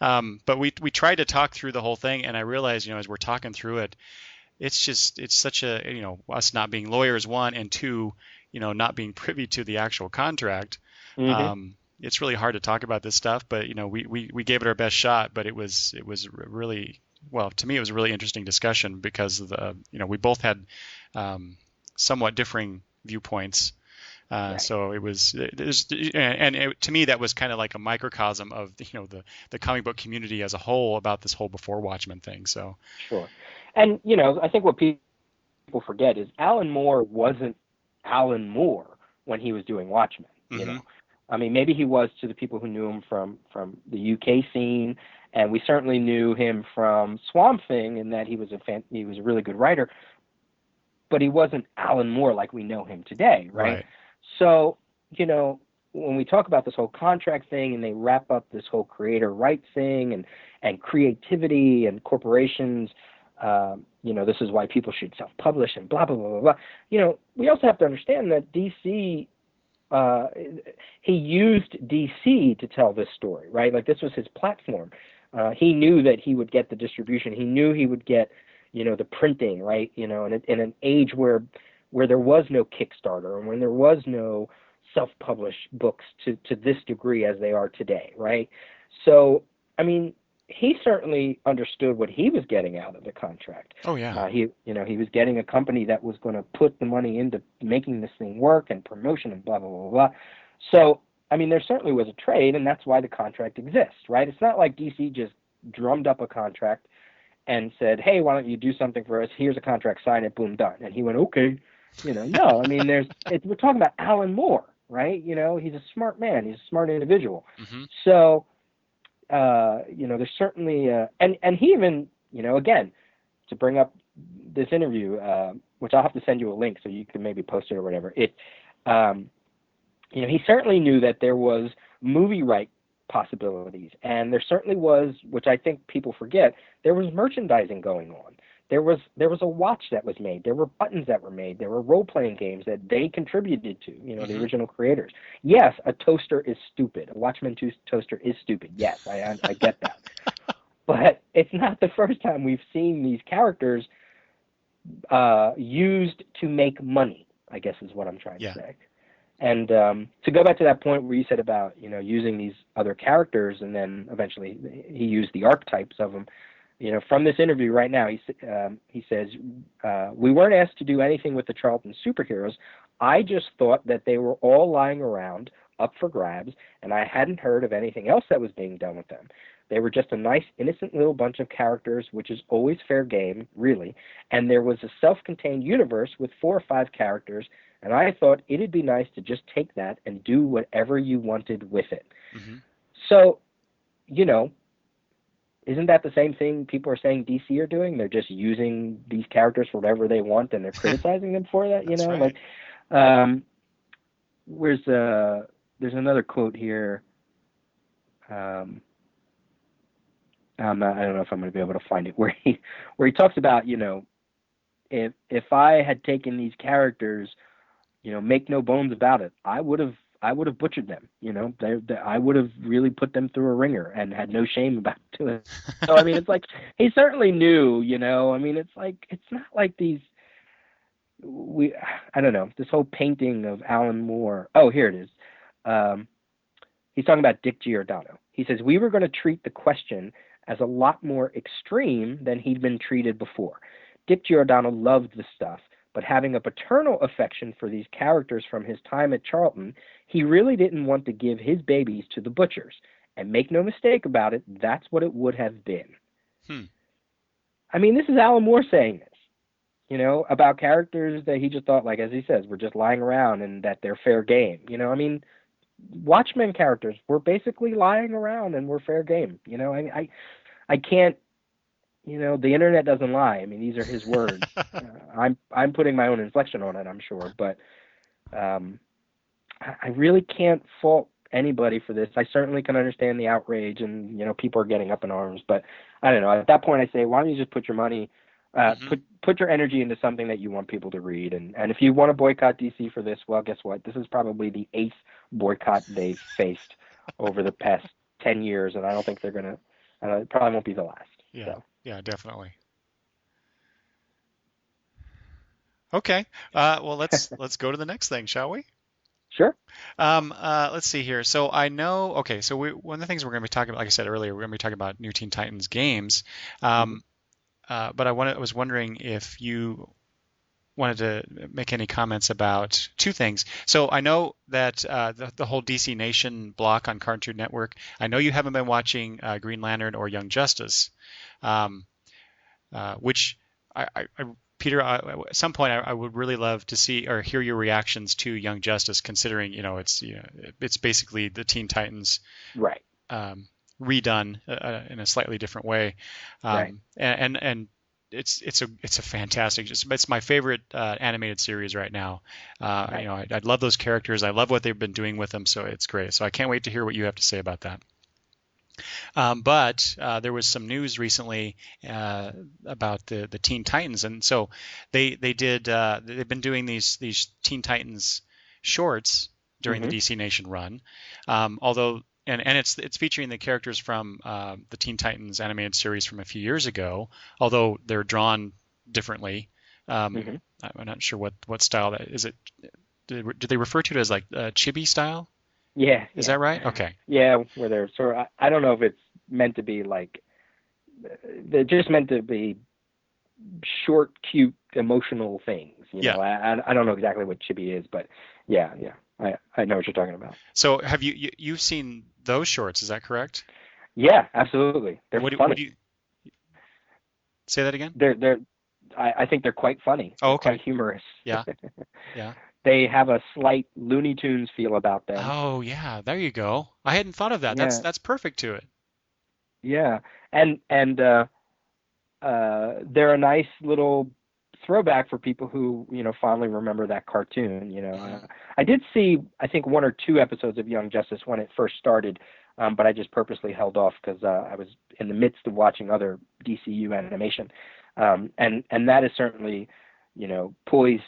But we tried to talk through the whole thing, and I realized as we're talking through it, it's such a us not being lawyers, one, and two, not being privy to the actual contract. Mm-hmm. It's really hard to talk about this stuff, but we gave it our best shot. But it was really. Well, to me, it was a really interesting discussion because we both had somewhat differing viewpoints. Right. So it was, to me, that was kind of like a microcosm of the comic book community as a whole about this whole before Watchmen thing. So sure, and I think what people forget is Alan Moore wasn't Alan Moore when he was doing Watchmen. Mm-hmm. I mean, maybe he was to the people who knew him from the UK scene. And we certainly knew him from Swamp Thing in that he was a really good writer, but he wasn't Alan Moore like we know him today, right? So, when we talk about this whole contract thing and they wrap up this whole creator rights thing and creativity and corporations, this is why people should self-publish and blah, blah, blah, blah, blah. We also have to understand that DC, he used DC to tell this story, right? Like this was his platform. He knew that he would get the distribution. He knew he would get, the printing, right? In an age where there was no Kickstarter and when there was no self-published books to this degree as they are today, right? So, I mean, he certainly understood what he was getting out of the contract. Oh yeah. He was getting a company that was going to put the money into making this thing work and promotion and blah blah blah blah. So. I mean, there certainly was a trade, and that's why the contract exists, right? It's not like DC just drummed up a contract and said, hey, why don't you do something for us? Here's a contract, sign it, boom, done. And he went, okay. No, I mean, we're talking about Alan Moore, right? He's a smart man. He's a smart individual. Mm-hmm. So, there's certainly, and he even, again, to bring up this interview, which I'll have to send you a link so you can maybe post it or whatever, he certainly knew that there was movie right possibilities, and there certainly was, which I think people forget, there was merchandising going on. There was a watch that was made. There were buttons that were made. There were role-playing games that they contributed to, mm-hmm. the original creators. Yes, a toaster is stupid. A Watchmen 2 toaster is stupid. Yes, I get that. But it's not the first time we've seen these characters used to make money, I guess is what I'm trying to Yeah. say. And to go back to that point where you said about, using these other characters, and then eventually he used the archetypes of them. From this interview right now, he says, we weren't asked to do anything with the Charlton superheroes. I just thought that they were all lying around up for grabs, and I hadn't heard of anything else that was being done with them. They were just a nice, innocent little bunch of characters, which is always fair game, really. And there was a self-contained universe with 4 or 5 characters, and I thought it'd be nice to just take that and do whatever you wanted with it. Mm-hmm. So, isn't that the same thing people are saying DC are doing? They're just using these characters for whatever they want, and they're criticizing them for that. That's right. Like, there's another quote here. I don't know if I'm going to be able to find it, where he talks about, if I had taken these characters, make no bones about it, I would have butchered them. I would have really put them through a ringer and had no shame about doing it. So I mean, it's like he certainly knew. I mean, it's not like these. I don't know, this whole painting of Alan Moore. Oh, here it is. He's talking about Dick Giordano. He says, we were going to treat the question as a lot more extreme than he'd been treated before. Dick Giordano loved the stuff, but having a paternal affection for these characters from his time at Charlton, he really didn't want to give his babies to the butchers. And make no mistake about it, that's what it would have been. I mean, this is Alan Moore saying this, about characters that he just thought, like, as he says, were just lying around and that they're fair game. I mean, Watchmen characters were basically lying around and were fair game. I can't, the internet doesn't lie. I mean, these are his words. I'm putting my own inflection on it, I'm sure, but I really can't fault anybody for this. I certainly can understand the outrage and, people are getting up in arms, but I don't know. At that point, I say, why don't you just put your money, put your energy into something that you want people to read. And if you want to boycott DC for this, well, guess what? This is probably the 8th boycott they've faced over the past 10 years, and I don't think they're going to, it probably won't be the last. Yeah, so. Yeah, definitely. Okay, well, let's go to the next thing, shall we? Sure. Let's see here. So I know, okay, so one of the things we're going to be talking about, like I said earlier, we're going to be talking about New Teen Titans games. But I was wondering if you wanted to make any comments about 2 things. So I know that the whole DC Nation block on Cartoon Network, I know you haven't been watching Green Lantern or Young Justice, which Peter, at some point I would really love to see or hear your reactions to Young Justice, considering it's basically the Teen Titans, right? Redone in a slightly different way, right. And it's a fantastic. It's my favorite animated series right now. Right. I love those characters. I love what they've been doing with them, so it's great. So I can't wait to hear what you have to say about that. But there was some news recently about the Teen Titans, and so they've been doing these Teen Titans shorts during the DC Nation run, although. And it's featuring the characters from the Teen Titans animated series from a few years ago, although they're drawn differently. I'm not sure what style that is. It do they refer to it as like chibi style? Yeah. Is that right? Okay. Yeah, where they're sort of, I don't know if it's meant to be like, they're just meant to be short, cute, emotional things. I don't know exactly what chibi is, but yeah. I know what you're talking about. So have you've seen those shorts? Is that correct? Yeah, absolutely. They're funny. What do you say that again? I think they're quite funny. Oh, okay. Quite humorous. Yeah. Yeah. They have a slight Looney Tunes feel about them. Oh yeah, there you go. I hadn't thought of that. Yeah. That's perfect to it. Yeah, and they're a nice little throwback for people who fondly remember that cartoon. I did see, I think, 1 or 2 episodes of Young Justice when it first started, but I just purposely held off because I was in the midst of watching other DCU animation, and that is certainly poised.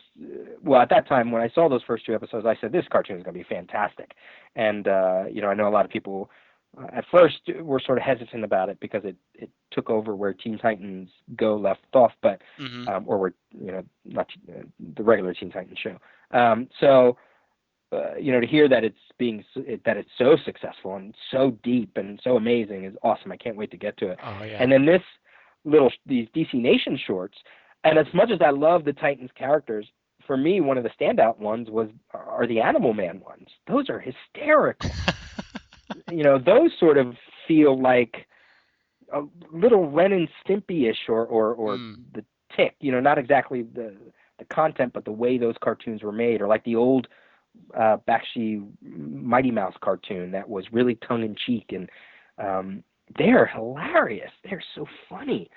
Well, at that time when I saw those first 2 episodes, I said this cartoon is going to be fantastic, and I know a lot of people at first we're sort of hesitant about it because it took over where Teen Titans Go left off, but or where not the regular Teen Titans show. To hear that it's so successful and so deep and so amazing is awesome. I can't wait to get to it. Oh, yeah. And then these DC Nation shorts, and as much as I love the Titans characters, for me one of the standout ones are the Animal Man ones. Those are hysterical. Those sort of feel like a little Ren and Stimpy-ish or the Tick. Not exactly the content, but the way those cartoons were made, or like the old Bakshi Mighty Mouse cartoon that was really tongue-in-cheek, and they're hilarious. They're so funny.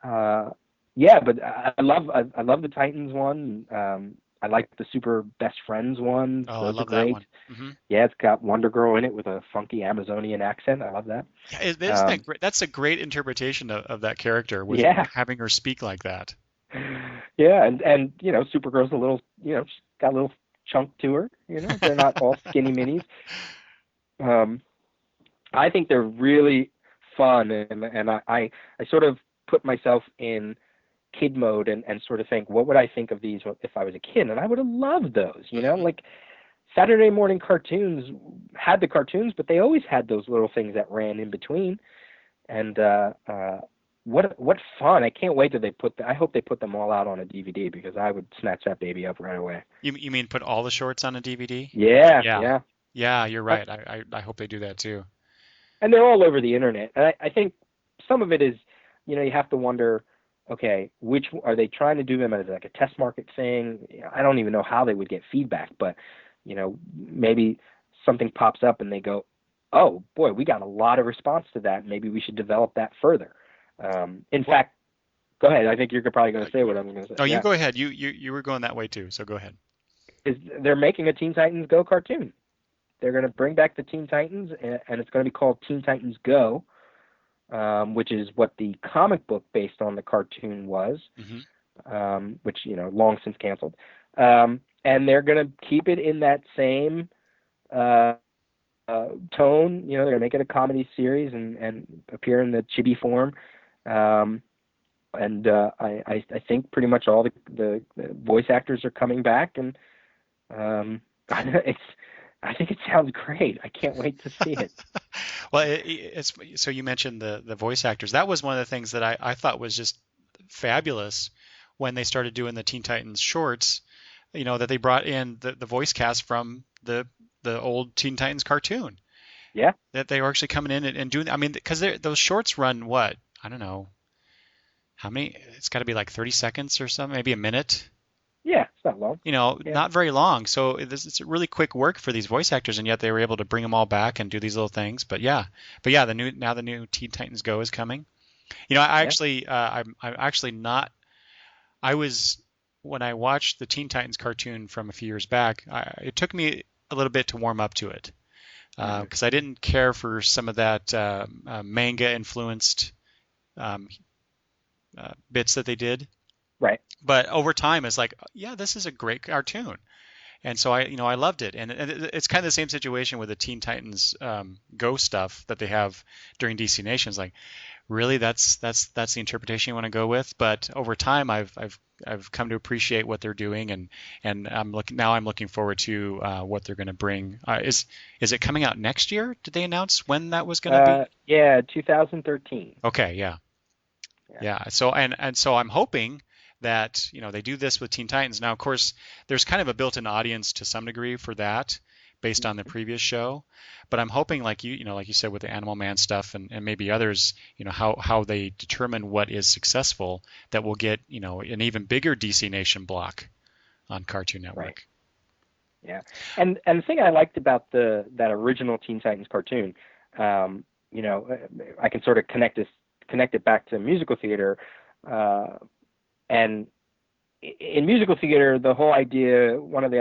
But I love the Titans one. I like the Super Best Friends one. Oh, Those I love are great. that one. Mm-hmm. Yeah, it's got Wonder Girl in it with a funky Amazonian accent. I love that. Yeah, isn't that great? That's a great interpretation of that character, with having her speak like that. Yeah, and Supergirl's a little, she's got a little chunk to her. They're not all skinny minis. I think they're really fun, and I sort of put myself in kid mode and sort of think, what would I think of these if I was a kid? And I would have loved those, like Saturday morning cartoons had the cartoons, but they always had those little things that ran in between. And what fun. I can't wait till I hope they put them all out on a DVD, because I would snatch that baby up right away. You mean put all the shorts on a DVD? Yeah. Yeah, you're right. I hope they do that too. And they're all over the internet. And I think some of it is, you have to wonder, okay, which are they trying to do them as like a test market thing? I don't even know how they would get feedback, but maybe something pops up and they go, oh boy, we got a lot of response to that. Maybe we should develop that further. In fact, go ahead. I think you're probably going to say what I'm going to say. Oh, you go ahead. You were going that way too, so go ahead. They're making a Teen Titans Go cartoon. They're going to bring back the Teen Titans, and it's going to be called Teen Titans Go, which is what the comic book based on the cartoon was, which, long since canceled. And they're going to keep it in that same tone. They're going to make it a comedy series and appear in the chibi form. I think pretty much all the voice actors are coming back, and I think it sounds great. I can't wait to see it. Well, so you mentioned the voice actors. That was one of the things that I thought was just fabulous when they started doing the Teen Titans shorts, that they brought in the voice cast from the old Teen Titans cartoon. Yeah. That they were actually coming in and doing, because those shorts run what? I don't know. How many? It's got to be like 30 seconds or something, maybe a minute. Yeah, it's not long. Not very long. So it's really quick work for these voice actors, and yet they were able to bring them all back and do these little things. But yeah, the new Teen Titans Go is coming. I'm actually not. When I watched the Teen Titans cartoon from a few years back, it took me a little bit to warm up to it, because I didn't care for some of that manga influenced bits that they did. Right. But over time, it's like, yeah, this is a great cartoon, and so I loved it. And it's kind of the same situation with the Teen Titans Go stuff that they have during DC Nation. It's like, really, that's the interpretation you want to go with. But over time, I've come to appreciate what they're doing, and I'm looking forward to what they're going to bring. Is it coming out next year? Did they announce when that was going to be? Yeah, 2013. Okay, yeah. So so I'm hoping that they do this with Teen Titans. Now, of course, there's kind of a built-in audience to some degree for that, based on the previous show. But I'm hoping, like you said, with the Animal Man stuff and maybe others, how they determine what is successful, that we'll get an even bigger DC Nation block on Cartoon Network. Right. Yeah, and the thing I liked about that original Teen Titans cartoon, I can sort of connect it back to musical theater. And in musical theater, the whole idea, one of the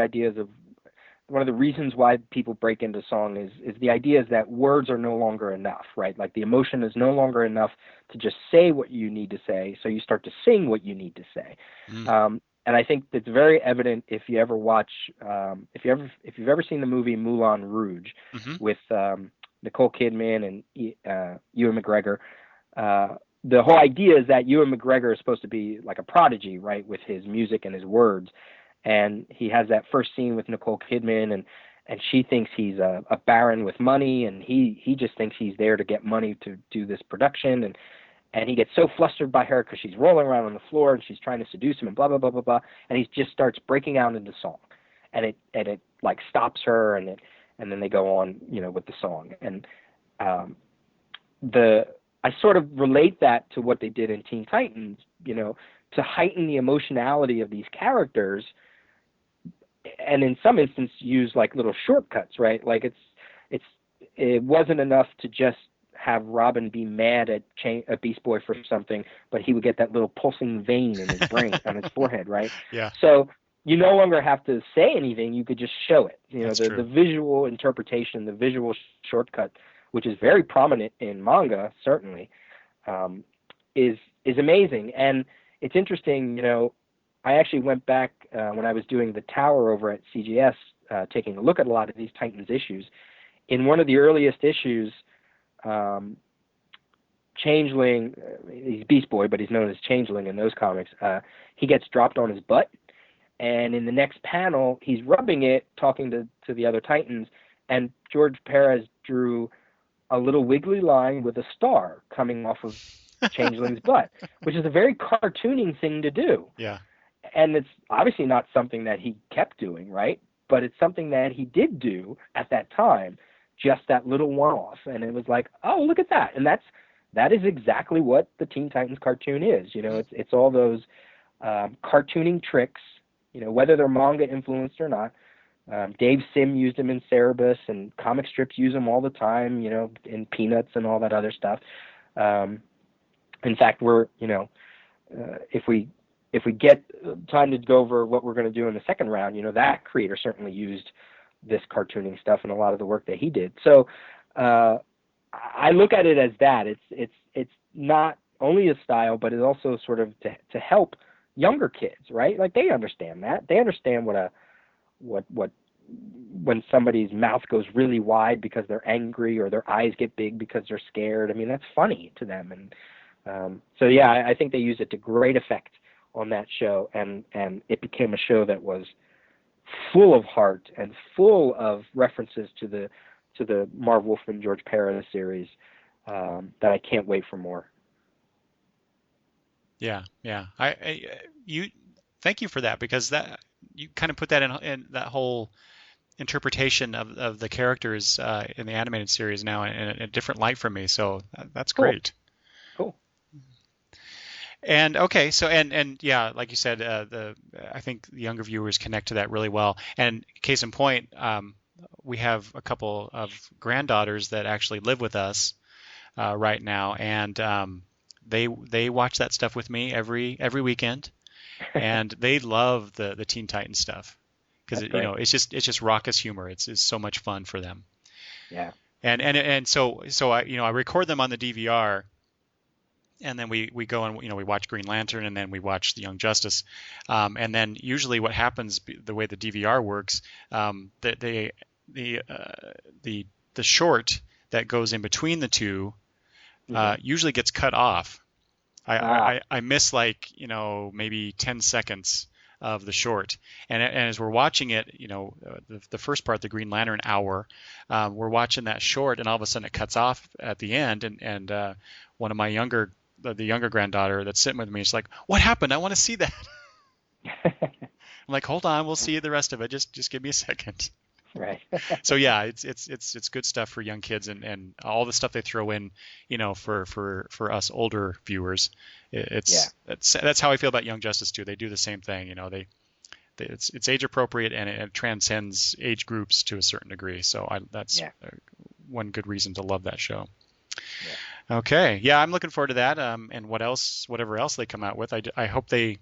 reasons why people break into song is the idea is that words are no longer enough, right? Like the emotion is no longer enough to just say what you need to say, so you start to sing what you need to say. And I think it's very evident if you ever watch, if you've ever seen the movie Moulin Rouge with Nicole Kidman and Ewan McGregor. The whole idea is that Ewan McGregor is supposed to be like a prodigy, right, with his music and his words. And he has that first scene with Nicole Kidman, and she thinks he's a baron with money, and he just thinks he's there to get money to do this production, and he gets so flustered by her because she's rolling around on the floor and she's trying to seduce him and blah blah blah blah blah, and he just starts breaking out into song, and it like stops her, and then they go on, with the song, and I sort of relate that to what they did in Teen Titans, to heighten the emotionality of these characters, and in some instances use like little shortcuts, right? Like it wasn't enough to just have Robin be mad at Beast Boy for something, but he would get that little pulsing vein in his brain on his forehead, right? Yeah. So you no longer have to say anything; you could just show it. The visual interpretation, the visual shortcut, which is very prominent in manga, certainly, is amazing. And it's interesting, I actually went back when I was doing the Tower over at CGS, taking a look at a lot of these Titans issues. In one of the earliest issues, Changeling, he's Beast Boy, but he's known as Changeling in those comics, he gets dropped on his butt, and in the next panel, he's rubbing it, talking to the other Titans, and George Perez drew a little wiggly line with a star coming off of Changeling's butt, which is a very cartooning thing to do. Yeah. And it's obviously not something that he kept doing, right? But it's something that he did do at that time, just that little one-off. And it was like, oh, look at that. And that is exactly what the Teen Titans cartoon is. It's all those cartooning tricks, whether they're manga influenced or not. Dave Sim used them in Cerebus, and comic strips use them all the time, in Peanuts and all that other stuff. In fact, we're, if we get time to go over what we're going to do in the second round, that creator certainly used this cartooning stuff in a lot of the work that he did. So I look at it as that. It's not only a style, but it's also sort of to help younger kids, right? Like they understand that. They understand what when somebody's mouth goes really wide because they're angry, or their eyes get big because they're scared. I mean, that's funny to them. And so yeah, I think they used it to great effect on that show, and it became a show that was full of heart and full of references to the Marv Wolfman, George Perez series, that I can't wait for more. Yeah. Thank you for that, because that you kind of put that in that whole interpretation of the characters in the animated series now in a different light for me. So that's great. Cool. And okay, so and yeah, like you said, I think the younger viewers connect to that really well. And case in point, we have a couple of granddaughters that actually live with us right now, and they watch that stuff with me every weekend, and they love the Teen Titans stuff, because it's just raucous humor. It's so much fun for them. Yeah. And so I record them on the DVR. And then we go and we watch Green Lantern, and then we watch The Young Justice, and then usually what happens, the way the DVR works, the short that goes in between the two usually gets cut off. I miss maybe 10 seconds of the short, and as we're watching it, the first part, the Green Lantern hour, we're watching that short, and all of a sudden it cuts off at the end, and one of my the younger granddaughter that's sitting with me, she's like, "What happened? I want to see that." I'm like, "Hold on, we'll see the rest of it. Just give me a second." Right. So yeah, it's good stuff for young kids, and all the stuff they throw in, for us older viewers. That's how I feel about Young Justice too. They do the same thing. It's age appropriate, and it transcends age groups to a certain degree. So that's one good reason to love that show. Yeah. Okay. Yeah, I'm looking forward to that. And whatever else they come out with, I hope they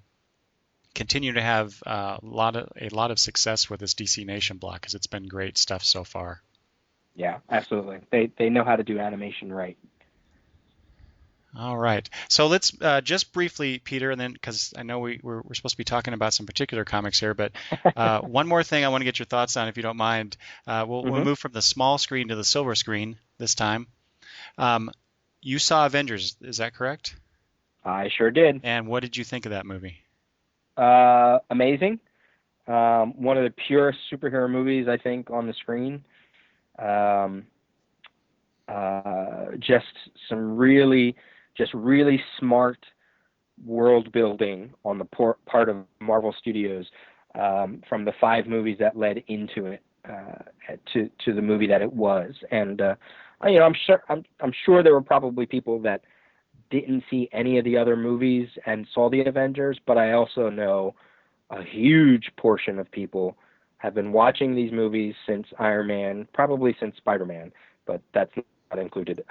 continue to have a lot of success with this DC Nation block, because it's been great stuff so far. Yeah, absolutely. They know how to do animation right. All right. So let's just briefly, Peter, and then because I know we're supposed to be talking about some particular comics here, but one more thing I want to get your thoughts on, if you don't mind. We'll Hmm. move from the small screen to the silver screen this time. Um, you saw Avengers, is that correct? I sure did. And what did you think of that movie? Amazing. One of the purest superhero movies I think on the screen. Um, just some really smart world building on the part of Marvel Studios, from the 5 movies that led into it, to the movie that it was. And I'm sure there were probably people that didn't see any of the other movies and saw the Avengers, but I also know a huge portion of people have been watching these movies since Iron Man, probably since Spider-Man, but that's not included,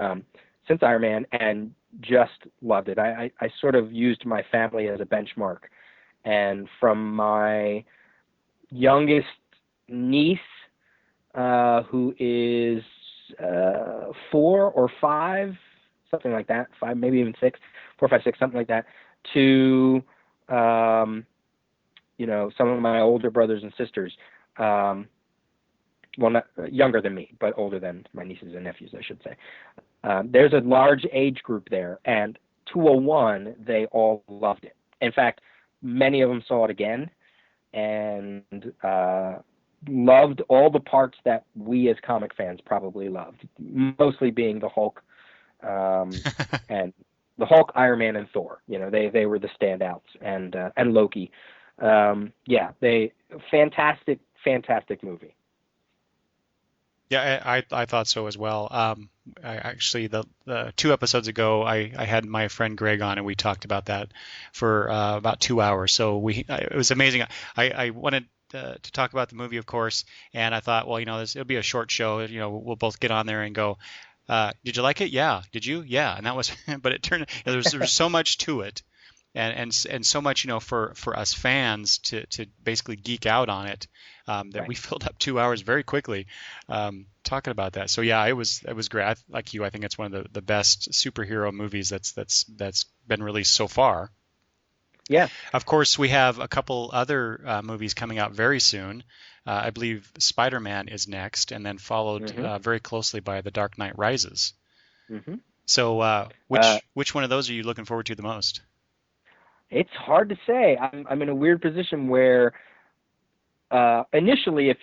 since Iron Man, and just loved it. I sort of used my family as a benchmark. And from my youngest niece, who is 4 or 5, something like that, 5, maybe even 6, 4, 5, 6, something like that, to um, some of my older brothers and sisters. Well, not younger than me, but older than my nieces and nephews, I should say. There's a large age group there, and 201, they all loved it. In fact, many of them saw it again and loved all the parts that we as comic fans probably loved, mostly being the Hulk, and the Hulk, Iron Man, and Thor. They were the standouts, and Loki. Yeah, fantastic movie. Yeah, I thought so as well. I actually the 2 episodes ago, I had my friend Greg on and we talked about that for about 2 hours. So it was amazing. I wanted to talk about the movie, of course, and I thought, well, it'll be a short show. We'll both get on there and go. Did you like it? Yeah. Did you? Yeah. And that was, but it turned. There's so much to it, and so much for us fans to basically geek out on it, that Right. we filled up 2 hours very quickly, talking about that. So yeah, it was great. Like you, I think it's one of the best superhero movies that's been released so far. Yeah. Of course, we have a couple other movies coming out very soon. I believe Spider-Man is next, and then followed Hmm. very closely by The Dark Knight Rises. Hmm. So Uh, which one of those are you looking forward to the most? it's hard to say. I'm in a weird position where, initially, if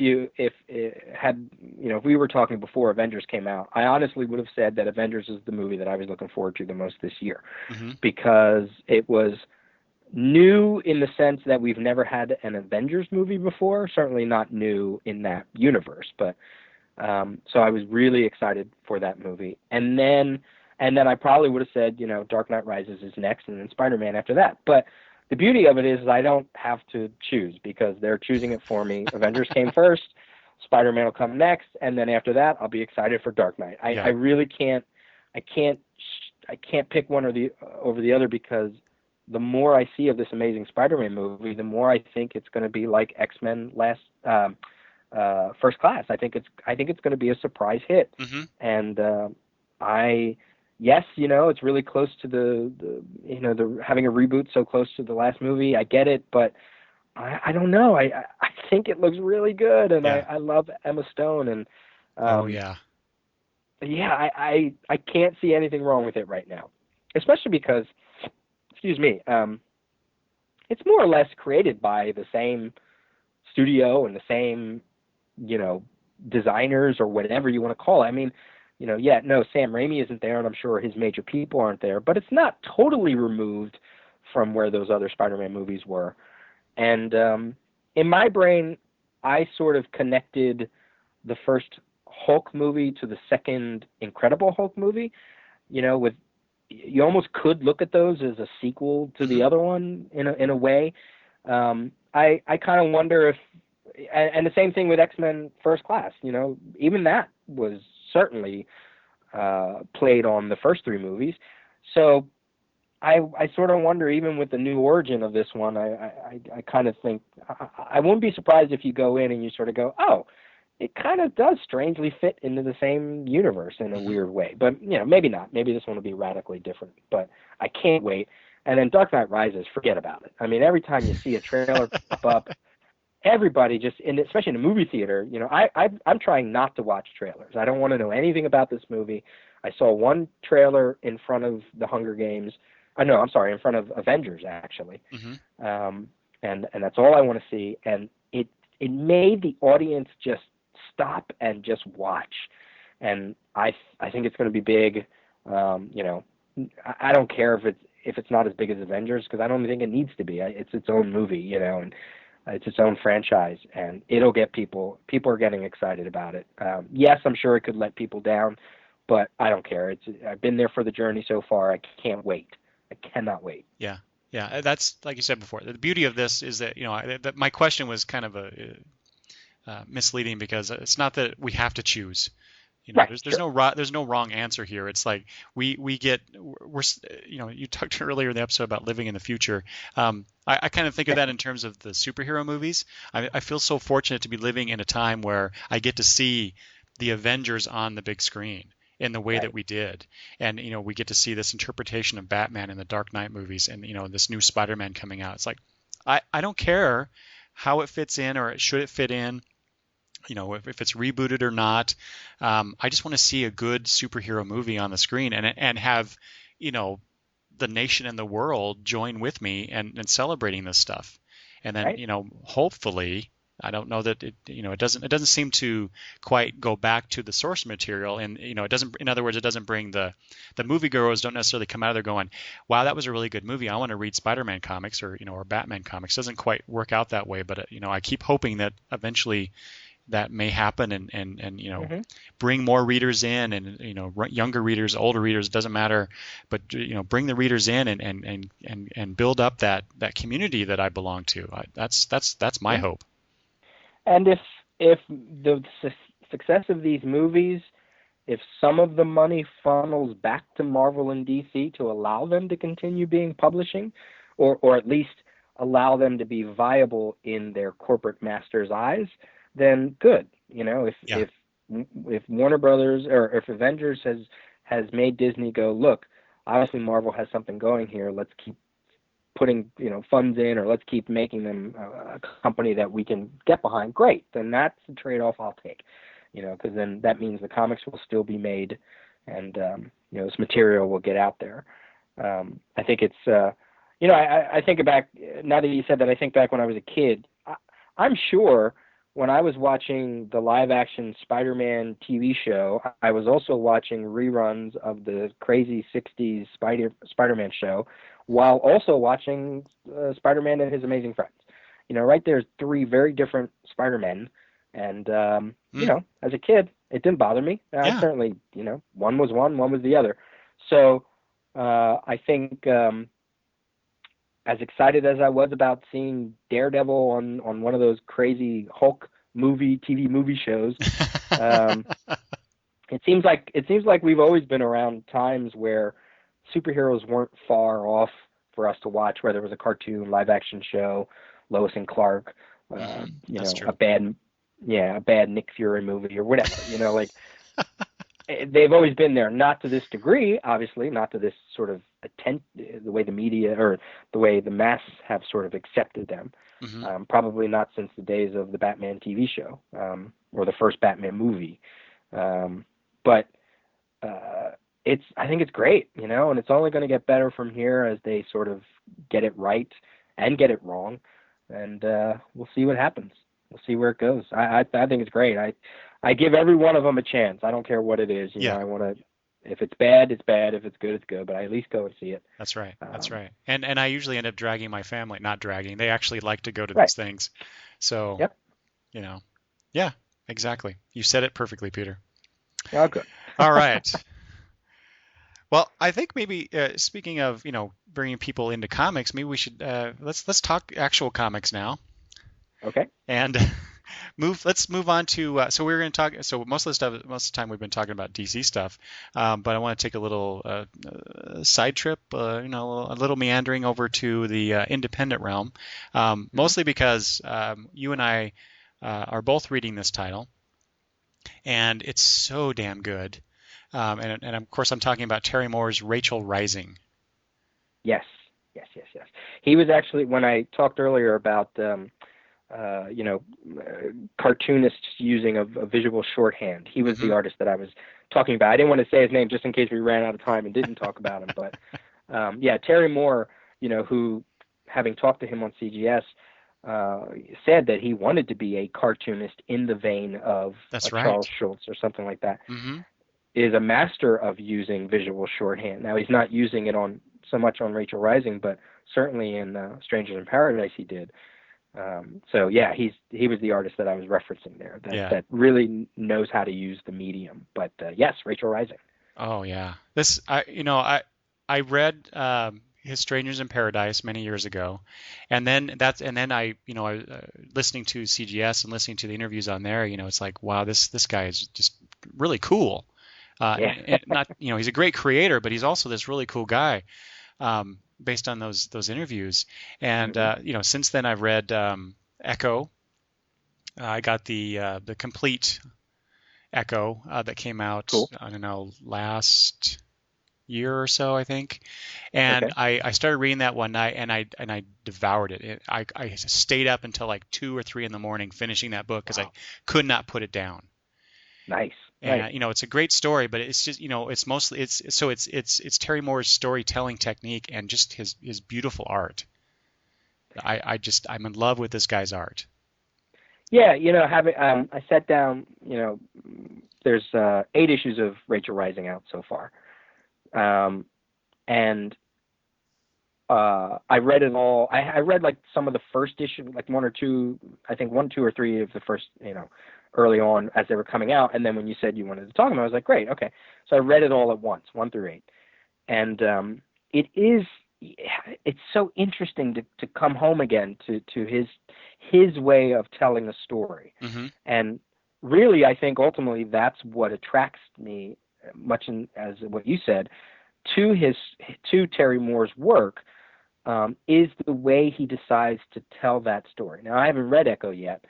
we were talking before Avengers came out, I honestly would have said that Avengers is the movie that I was looking forward to the most this year, Hmm. because it was new in the sense that we've never had an Avengers movie before. Certainly not new in that universe, but so I was really excited for that movie. And then I probably would have said, Dark Knight Rises is next, and then Spider-Man after that. But the beauty of it is I don't have to choose, because they're choosing it for me. Avengers came first, Spider-Man will come next, and then after that I'll be excited for Dark Knight. I Yeah. really can't. I can't pick one or the over the other, because the more I see of this amazing Spider-Man movie, the more I think it's going to be like X-Men First Class. I think it's going to be a surprise hit. Hmm. And yes, it's really close to the having a reboot so close to the last movie. I get it, but I don't know. I think it looks really good, and Yeah. I love Emma Stone, and Oh um, yeah. yeah, I can't see anything wrong with it right now, especially because, excuse me, it's more or less created by the same studio and the same, you know, designers or whatever you want to call it. I mean, yeah, no, Sam Raimi isn't there, and I'm sure his major people aren't there, but it's not totally removed from where those other Spider-Man movies were. And in my brain, I sort of connected the first Hulk movie to the second Incredible Hulk movie. With you almost could look at those as a sequel to the Hmm. other one in a way. I kind of wonder if, and the same thing with X-Men First Class. Even that was certainly played on the first 3 movies. So I sort of wonder, even with the new origin of this one, I kind of think I wouldn't be surprised if you go in and you sort of go, oh, it kind of does strangely fit into the same universe in a weird way. But, maybe not. Maybe this one will be radically different. But I can't wait. And then Dark Knight Rises, forget about it. I mean, every time you see a trailer pop up, everybody just, especially in a movie theater, I'm trying not to watch trailers. I don't want to know anything about this movie. I saw one trailer in front of the Hunger Games. No, I'm sorry, in front of Avengers, actually. And that's all I want to see. And it made the audience just stop and just watch. And I think it's going to be big. I don't care if it's not as big as Avengers, because I don't think it needs to be. It's its own movie, and it's its own franchise, and it'll get people. People are getting excited about it. Yes, I'm sure it could let people down, but I don't care. I've been there for the journey so far. I can't wait. I cannot wait. Yeah. Yeah, that's like you said before. The beauty of this is that that my question was kind of misleading, because it's not that we have to choose. Right, there's no wrong answer here. It's like we're you talked earlier in the episode about living in the future. I kind of think of that in terms of the superhero movies. I feel so fortunate to be living in a time where I get to see the Avengers on the big screen in the way that we did. And, we get to see this interpretation of Batman in the Dark Knight movies, and, this new Spider-Man coming out. It's like, I don't care how it fits in, or should it fit in, if it's rebooted or not. I just want to see a good superhero movie on the screen and have, the nation and the world join with me and celebrating this stuff. And then, hopefully, I don't know that it doesn't seem to quite go back to the source material, and it doesn't. In other words, it doesn't bring the moviegoers don't necessarily come out of there going, "Wow, that was a really good movie. I want to read Spider-Man comics or Batman comics." It doesn't quite work out that way, but I keep hoping that eventually that may happen, and bring more readers in, and younger readers, older readers, it doesn't matter, but bring the readers in and build up that community that I belong to. That's my hope. And if the success of these movies, if some of the money funnels back to Marvel and DC to allow them to continue being publishing, or at least allow them to be viable in their corporate masters' eyes, then good. If Warner Brothers or if Avengers has made Disney go, look, obviously Marvel has something going here. Let's keep putting funds in, or let's keep making them a company that we can get behind. Great, then that's the trade-off I'll take. Because then that means the comics will still be made, and this material will get out there. I think it's I think back, now that you said that, I think back when I was a kid. I'm sure when I was watching the live-action Spider-Man TV show, I was also watching reruns of the crazy 60s Spider-Man show, while also watching Spider-Man and His Amazing Friends. Right there's three very different Spider-Men, and, as a kid, it didn't bother me. I certainly, one was one was the other. So I think as excited as I was about seeing Daredevil on one of those crazy Hulk TV movie shows, it seems like we've always been around times where superheroes weren't far off for us to watch, whether it was a cartoon, live action show, Lois and Clark, a bad Nick Fury movie or whatever, they've always been there, not to this degree, obviously, not to this sort of the way the media or the way the mass have sort of accepted them. Probably not since the days of the Batman TV show, or the first Batman movie. But I think it's great, and it's only going to get better from here as they sort of get it right and get it wrong. And we'll see what happens. We'll see where it goes. I think it's great. I give every one of them a chance. I don't care what it is. I want to. If it's bad, it's bad. If it's good, it's good. But I at least go and see it. That's right. That's right. And I usually end up dragging my family. Not dragging. They actually like to go to these things. So, yeah, exactly. You said it perfectly, Peter. Okay. All right. Well, I think maybe speaking of bringing people into comics, maybe we should let's talk actual comics now. Okay. And let's move on to so we're going to talk. So most of the time we've been talking about DC stuff, but I want to take a little side trip, a little meandering over to the independent realm, mostly because you and I are both reading this title. and it's so damn good. And of course, I'm talking about Terry Moore's Rachel Rising. Yes, yes. He was actually, when I talked earlier about cartoonists using a visual shorthand, he was the artist that I was talking about. I didn't want to say his name just in case we ran out of time and didn't talk about him, but Terry Moore, who, having talked to him on CGS, said that he wanted to be a cartoonist in the vein of Charles Schulz or something like that. Is a master of using visual shorthand. Now, he's not using it so much on Rachel Rising, but certainly in Strangers in Paradise he did. He was the artist that I was referencing there, that really knows how to use the medium. But yes, Rachel Rising. Oh yeah, I read his Strangers in Paradise many years ago, and then I listening to CGS and listening to the interviews on there, it's like, wow, this guy is just really cool. He's a great creator, but he's also this really cool guy, based on those interviews. And since then I've read Echo. I got the complete Echo that came out, cool. I don't know, last year or so, I think. And I started reading that one night, and I devoured it. I stayed up until like 2 or 3 in the morning finishing that book because I could not put it down. Nice. And it's a great story, but it's just it's mostly it's Terry Moore's storytelling technique and just his beautiful art. I'm in love with this guy's art. Yeah, I sat down. There's 8 issues of Rachel Rising out so far, and I read it all. I read like some of the first issue, like 1 or 2, I think 1, 2, or 3 of the first, early on as they were coming out. And then when you said you wanted to talk about it, I was like, great, okay. So I read it all at once, 1 through 8. And it's so interesting to come home again to his way of telling a story. And really, I think ultimately that's what attracts me, much as what you said, to Terry Moore's work, is the way he decides to tell that story. Now, I haven't read Echo yet,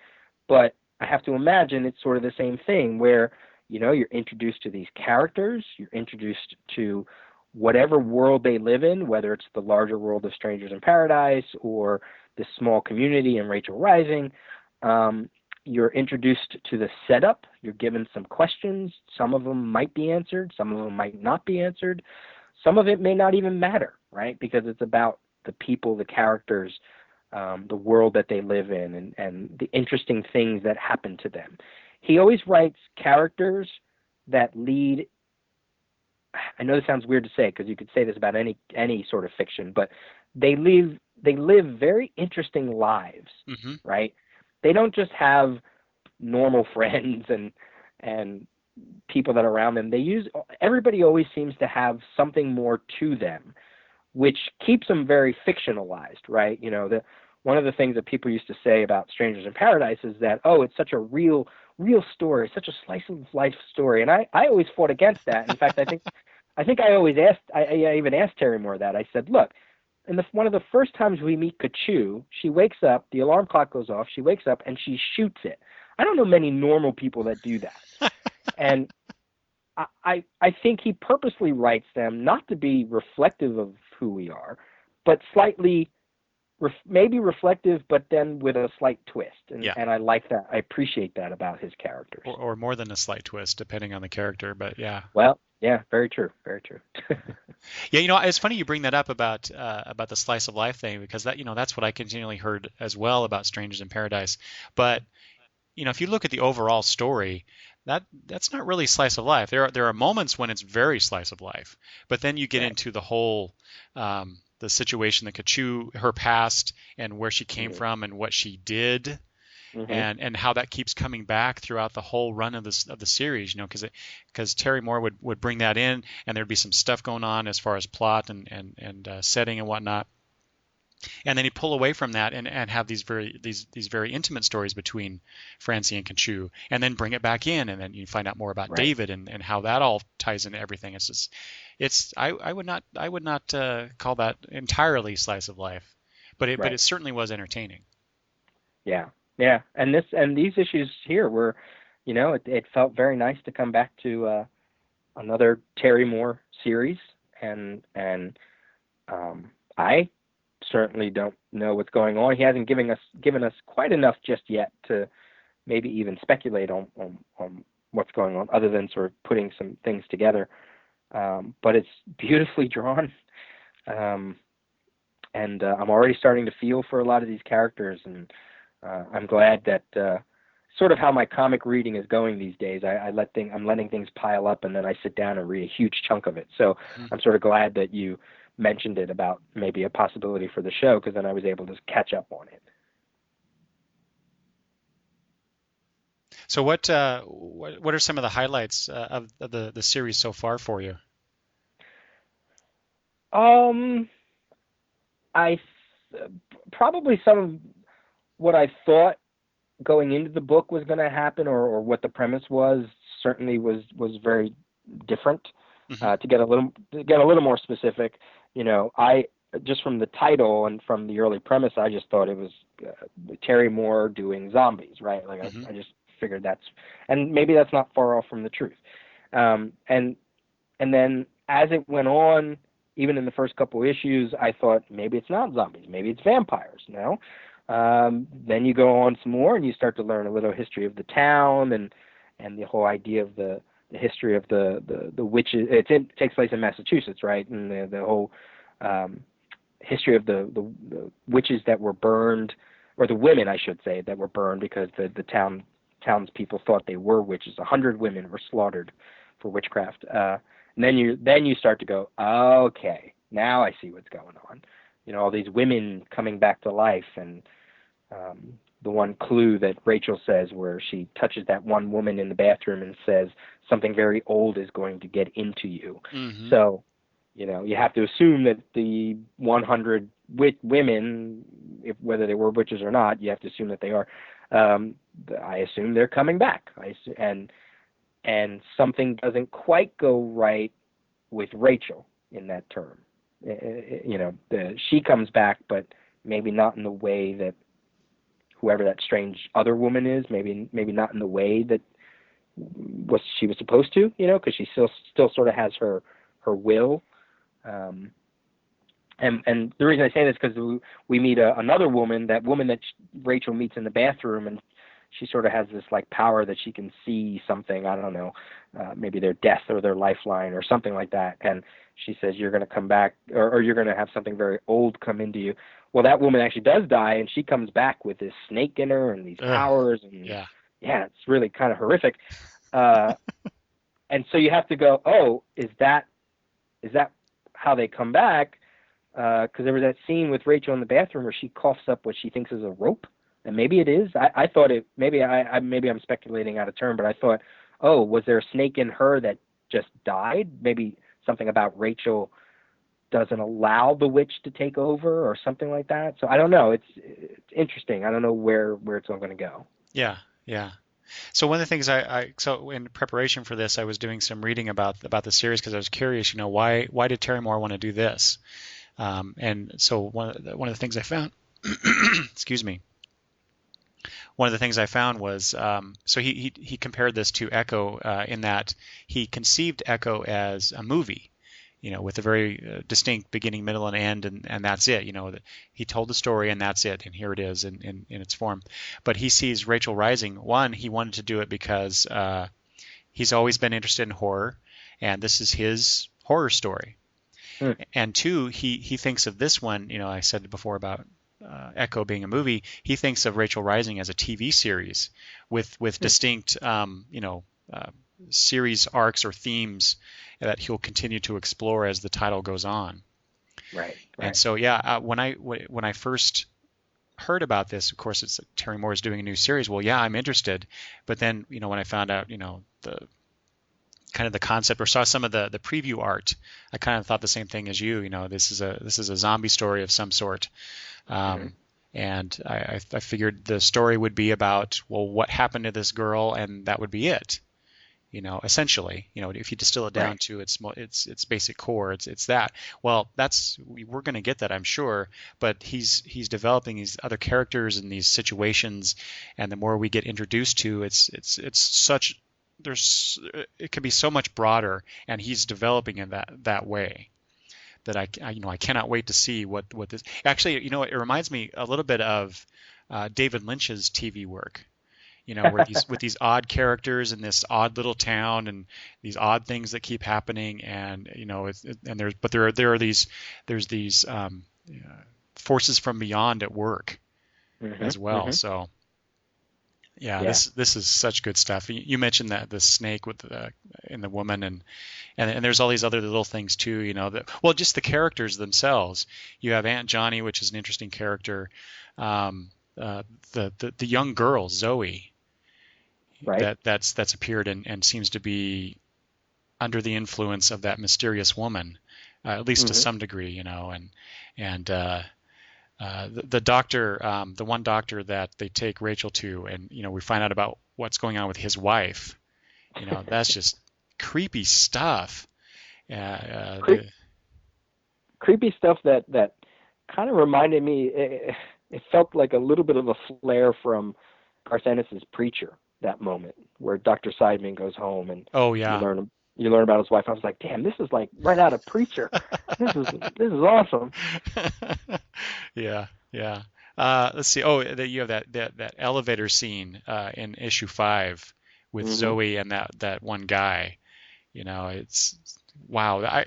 but I have to imagine it's sort of the same thing where, you're introduced to these characters, you're introduced to whatever world they live in, whether it's the larger world of Strangers in Paradise or the small community in Rachel Rising. You're introduced to the setup. You're given some questions. Some of them might be answered. Some of them might not be answered. Some of it may not even matter, right? Because it's about the people, the characters, the world that they live in, and the interesting things that happen to them. He always writes characters that lead. I know this sounds weird to say because you could say this about any sort of fiction, but they live very interesting lives, right? They don't just have normal friends and people that are around them. Everybody always seems to have something more to them, which keeps them very fictionalized, right? One of the things that people used to say about Strangers in Paradise is that, it's such a real story, such a slice of life story. And I always fought against that. In fact, I think I always asked, I even asked Terry Moore that. I said, look, one of the first times we meet Kachu, she wakes up, the alarm clock goes off, she wakes up and she shoots it. I don't know many normal people that do that. And I think he purposely writes them not to be reflective of who we are, but slightly maybe reflective, but then with a slight twist. And I like that. I appreciate that about his characters. Or more than a slight twist, depending on the character. But yeah. Well, yeah, very true. Very true. Yeah, it's funny you bring that up about the slice of life thing, because that's what I continually heard as well about Strangers in Paradise. But if you look at the overall story, that's not really slice of life. There are moments when it's very slice of life, but then you get into the whole the situation that Kachu, her past, and where she came from, and what she did, and how that keeps coming back throughout the whole run of the series. Because Terry Moore would bring that in, and there'd be some stuff going on as far as plot and setting and whatnot. And then he'd pull away from that and have these very intimate stories between Francie and Kachu, and then bring it back in, and then you find out more about David and how that all ties into everything. I would not call that entirely slice of life, but it certainly was entertaining. Yeah, and these issues here were, it felt very nice to come back to another Terry Moore series, and I certainly don't know what's going on. He hasn't given us quite enough just yet to maybe even speculate on what's going on, other than sort of putting some things together. But it's beautifully drawn, and I'm already starting to feel for a lot of these characters, and I'm glad that sort of how my comic reading is going these days. I'm letting things pile up, and then I sit down and read a huge chunk of it. So I'm sort of glad that you mentioned it about maybe a possibility for the show, because then I was able to catch up on it. So what are some of the highlights of the series so far for you? Probably some of what I thought going into the book was going to happen, or what the premise was, certainly was very different. Mm-hmm. To get a little more specific, I just from the title and from the early premise, I just thought it was Terry Moore doing zombies, right? Like Mm-hmm. I just figured and maybe that's not far off from the truth. And then as it went on, even in the first couple issues, I thought maybe it's not zombies, maybe it's vampires. Then you go on some more, and you start to learn a little history of the town, and the whole idea of the history of the witches. It takes place in Massachusetts, right? And the whole history of the witches that were burned, or the women, I should say, that were burned because the townspeople thought they were witches. 100 women were slaughtered for witchcraft. And then you start to go, okay, now I see what's going on. All these women coming back to life, and the one clue that Rachel says, where she touches that one woman in the bathroom and says something very old is going to get into you. Mm-hmm. So, you have to assume that the 100 women, whether they were witches or not, you have to assume that they are. I assume they're coming back. And something doesn't quite go right with Rachel in that term. She comes back, but maybe not in the way that whoever that strange other woman is, maybe not in the way that she was supposed to, because she still sort of has her will. And the reason I say this is because we meet another woman, that woman that Rachel meets in the bathroom, and she sort of has this like power that she can see something, I don't know, maybe their death or their lifeline or something like that. And she says, you're going to come back, or you're going to have something very old come into you. Well, that woman actually does die, and she comes back with this snake in her and these powers. And yeah, it's really kind of horrific. And so you have to go, oh, is that how they come back? Because there was that scene with Rachel in the bathroom where she coughs up what she thinks is a rope. And maybe it is. I thought it. Maybe I'm speculating out of turn, but I thought, oh, was there a snake in her that just died? Maybe something about Rachel doesn't allow the witch to take over, or something like that. So I don't know. It's interesting. I don't know where it's all going to go. Yeah. So one of the things so in preparation for this, I was doing some reading about the series, because I was curious. Why did Terry Moore want to do this? And so one of the things I found, excuse me. One of the things I found was, so he compared this to Echo in that he conceived Echo as a movie, with a very distinct beginning, middle, and end, and that's it. He told the story, and that's it, and here it is in its form. But he sees Rachel Rising. One, he wanted to do it because he's always been interested in horror, and this is his horror story. And two, he thinks of this one. I said before about Echo being a movie, he thinks of Rachel Rising as a TV series with distinct, series arcs or themes that he'll continue to explore as the title goes on. Right. And so, when I first heard about this, of course, it's Terry Moore is doing a new series. Well, yeah, I'm interested. But then, when I found out, the kind of the concept, or saw some of the preview art, I kind of thought the same thing as you. This is a zombie story of some sort. And I figured the story would be about, well, what happened to this girl, and that would be it. essentially, if you distill it down Right. to its basic core, it's that. Well, we're going to get that, I'm sure, but he's developing these other characters and these situations, and the more we get introduced to, it's such it can be so much broader, and he's developing in that way that I cannot wait to see what this actually, it reminds me a little bit of David Lynch's TV work. Where with these odd characters in this odd little town and these odd things that keep happening, and there's these forces from beyond at work as well. So yeah, this is such good stuff. You mentioned that the snake with in the woman, and there's all these other little things too. Just the characters themselves. You have Aunt Johnny, which is an interesting character. The young girl Zoe. Right. That's appeared and seems to be under the influence of that mysterious woman, at least to some degree, and the doctor, the one doctor that they take Rachel to, and we find out about what's going on with his wife. That's just creepy stuff. Creepy stuff that kind of reminded me. It felt like a little bit of a flare from Garth Ennis's Preacher. That moment where Dr. Seidman goes home and oh yeah, you learn about his wife. I was like, damn, this is like right out of Preacher. This is awesome. Yeah. Let's see. Oh, you have that elevator scene in issue 5 with Zoe and that one guy. It's wow.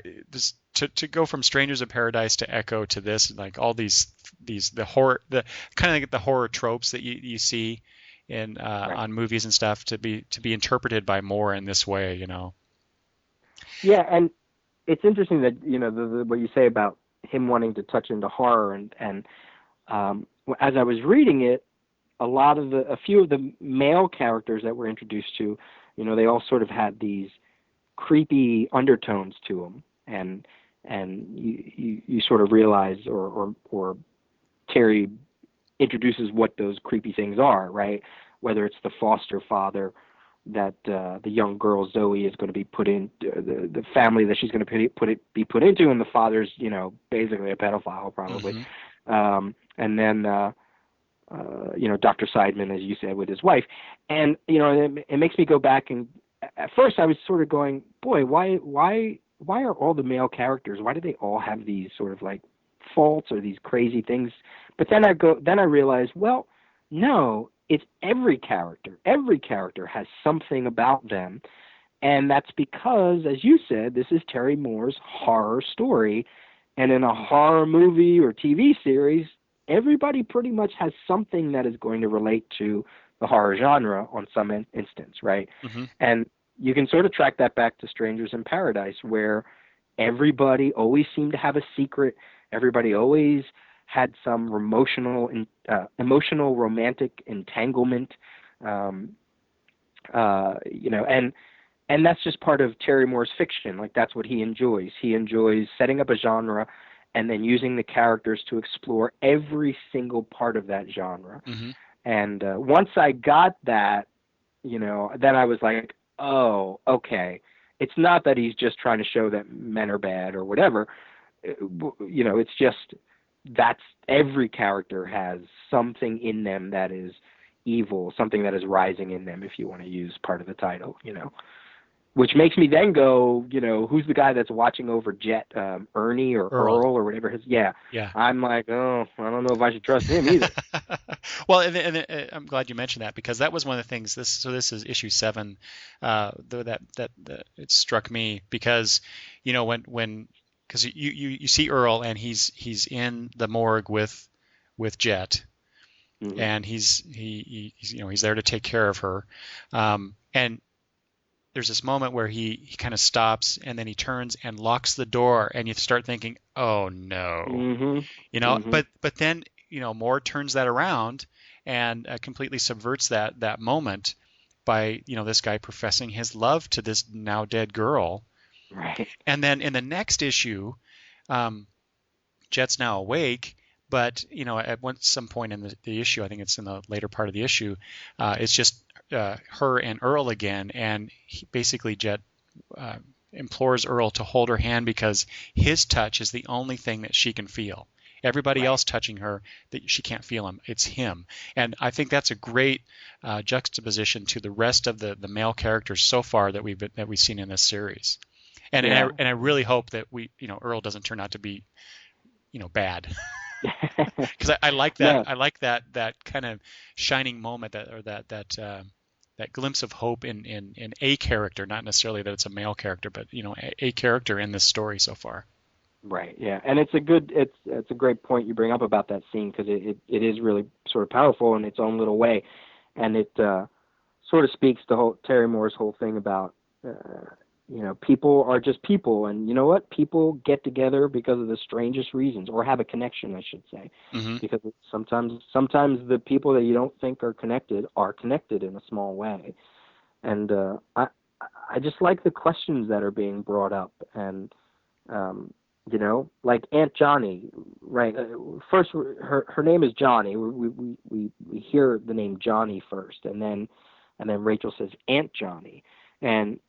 To go from Strangers in Paradise to Echo to this, like all these the horror, the kind of like the horror tropes that you see in right. on movies and stuff to be interpreted by Moore in this way. Yeah, and it's interesting that what you say about him wanting to touch into horror, and as I was reading it, a few of the male characters that we're introduced to, they all sort of had these creepy undertones to them, and you sort of realize, or Terry introduces what those creepy things are, right? Whether it's the foster father that the young girl Zoe is going to be put in, the family that she's going to be put into, and the father's basically a pedophile probably, and then Dr. Seidman, as you said, with his wife, and it makes me go back, and at first I was sort of going, boy, why are all the male characters, why do they all have these sort of like faults or these crazy things? But then I realized, well, no, it's every character. Every character has something about them, and that's because, as you said, this is Terry Moore's horror story, and in a horror movie or TV series, everybody pretty much has something that is going to relate to the horror genre on some instance, right? And you can sort of track that back to Strangers in Paradise, where everybody always seemed to have a secret. Everybody always had some emotional romantic entanglement, and that's just part of Terry Moore's fiction. Like, that's what he enjoys. He enjoys setting up a genre and then using the characters to explore every single part of that genre. And once I got that, then I was like, oh, okay. It's not that he's just trying to show that men are bad or whatever. It's just that's every character has something in them that is evil, something that is rising in them, if you want to use part of the title, which makes me then go, who's the guy that's watching over Jet, Ernie or Earl or whatever his, yeah. I'm like, oh, I don't know if I should trust him either. Well, and I'm glad you mentioned that, because that was one of the things. This is issue 7, that it struck me because, because you see Earl, and he's in the morgue with Jet, and he's there to take care of her, and there's this moment where he kind of stops, and then he turns and locks the door, and you start thinking, oh no, but then Moore turns that around and completely subverts that moment by this guy professing his love to this now dead girl. Right. And then in the next issue, Jet's now awake, but at some point in the issue, I think it's in the later part of the issue, it's just her and Earl again, and basically Jet implores Earl to hold her hand because his touch is the only thing that she can feel. Everybody else touching her, that she can't feel him. It's him, and I think that's a great juxtaposition to the rest of the male characters so far that we've seen in this series. And I really hope that Earl doesn't turn out to be bad. Because I like that. Yeah. I like that kind of shining moment, that glimpse of hope in a character, not necessarily that it's a male character, but a character in this story so far. Right. Yeah, and it's a great point you bring up about that scene, because it is really sort of powerful in its own little way, and it sort of speaks to Terry Moore's whole thing about people are just people, and you know what? People get together because of the strangest reasons, or have a connection, I should say. Mm-hmm. Because sometimes the people that you don't think are connected in a small way. And I just like the questions that are being brought up, and like Aunt Johnny, right? First, her name is Johnny. We hear the name Johnny first, and then Rachel says Aunt Johnny, and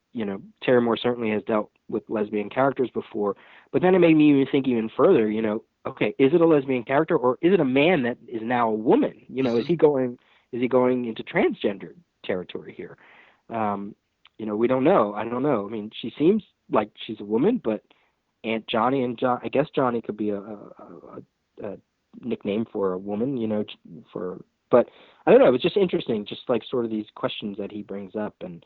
Terry Moore certainly has dealt with lesbian characters before, but then it made me even think even further, okay, is it a lesbian character, or is it a man that is now a woman? Is he going into transgender territory here? We don't know. I don't know. I mean, she seems like she's a woman, but Aunt Johnny and I guess Johnny could be a nickname for a woman, but I don't know. It was just interesting, just like sort of these questions that he brings up, and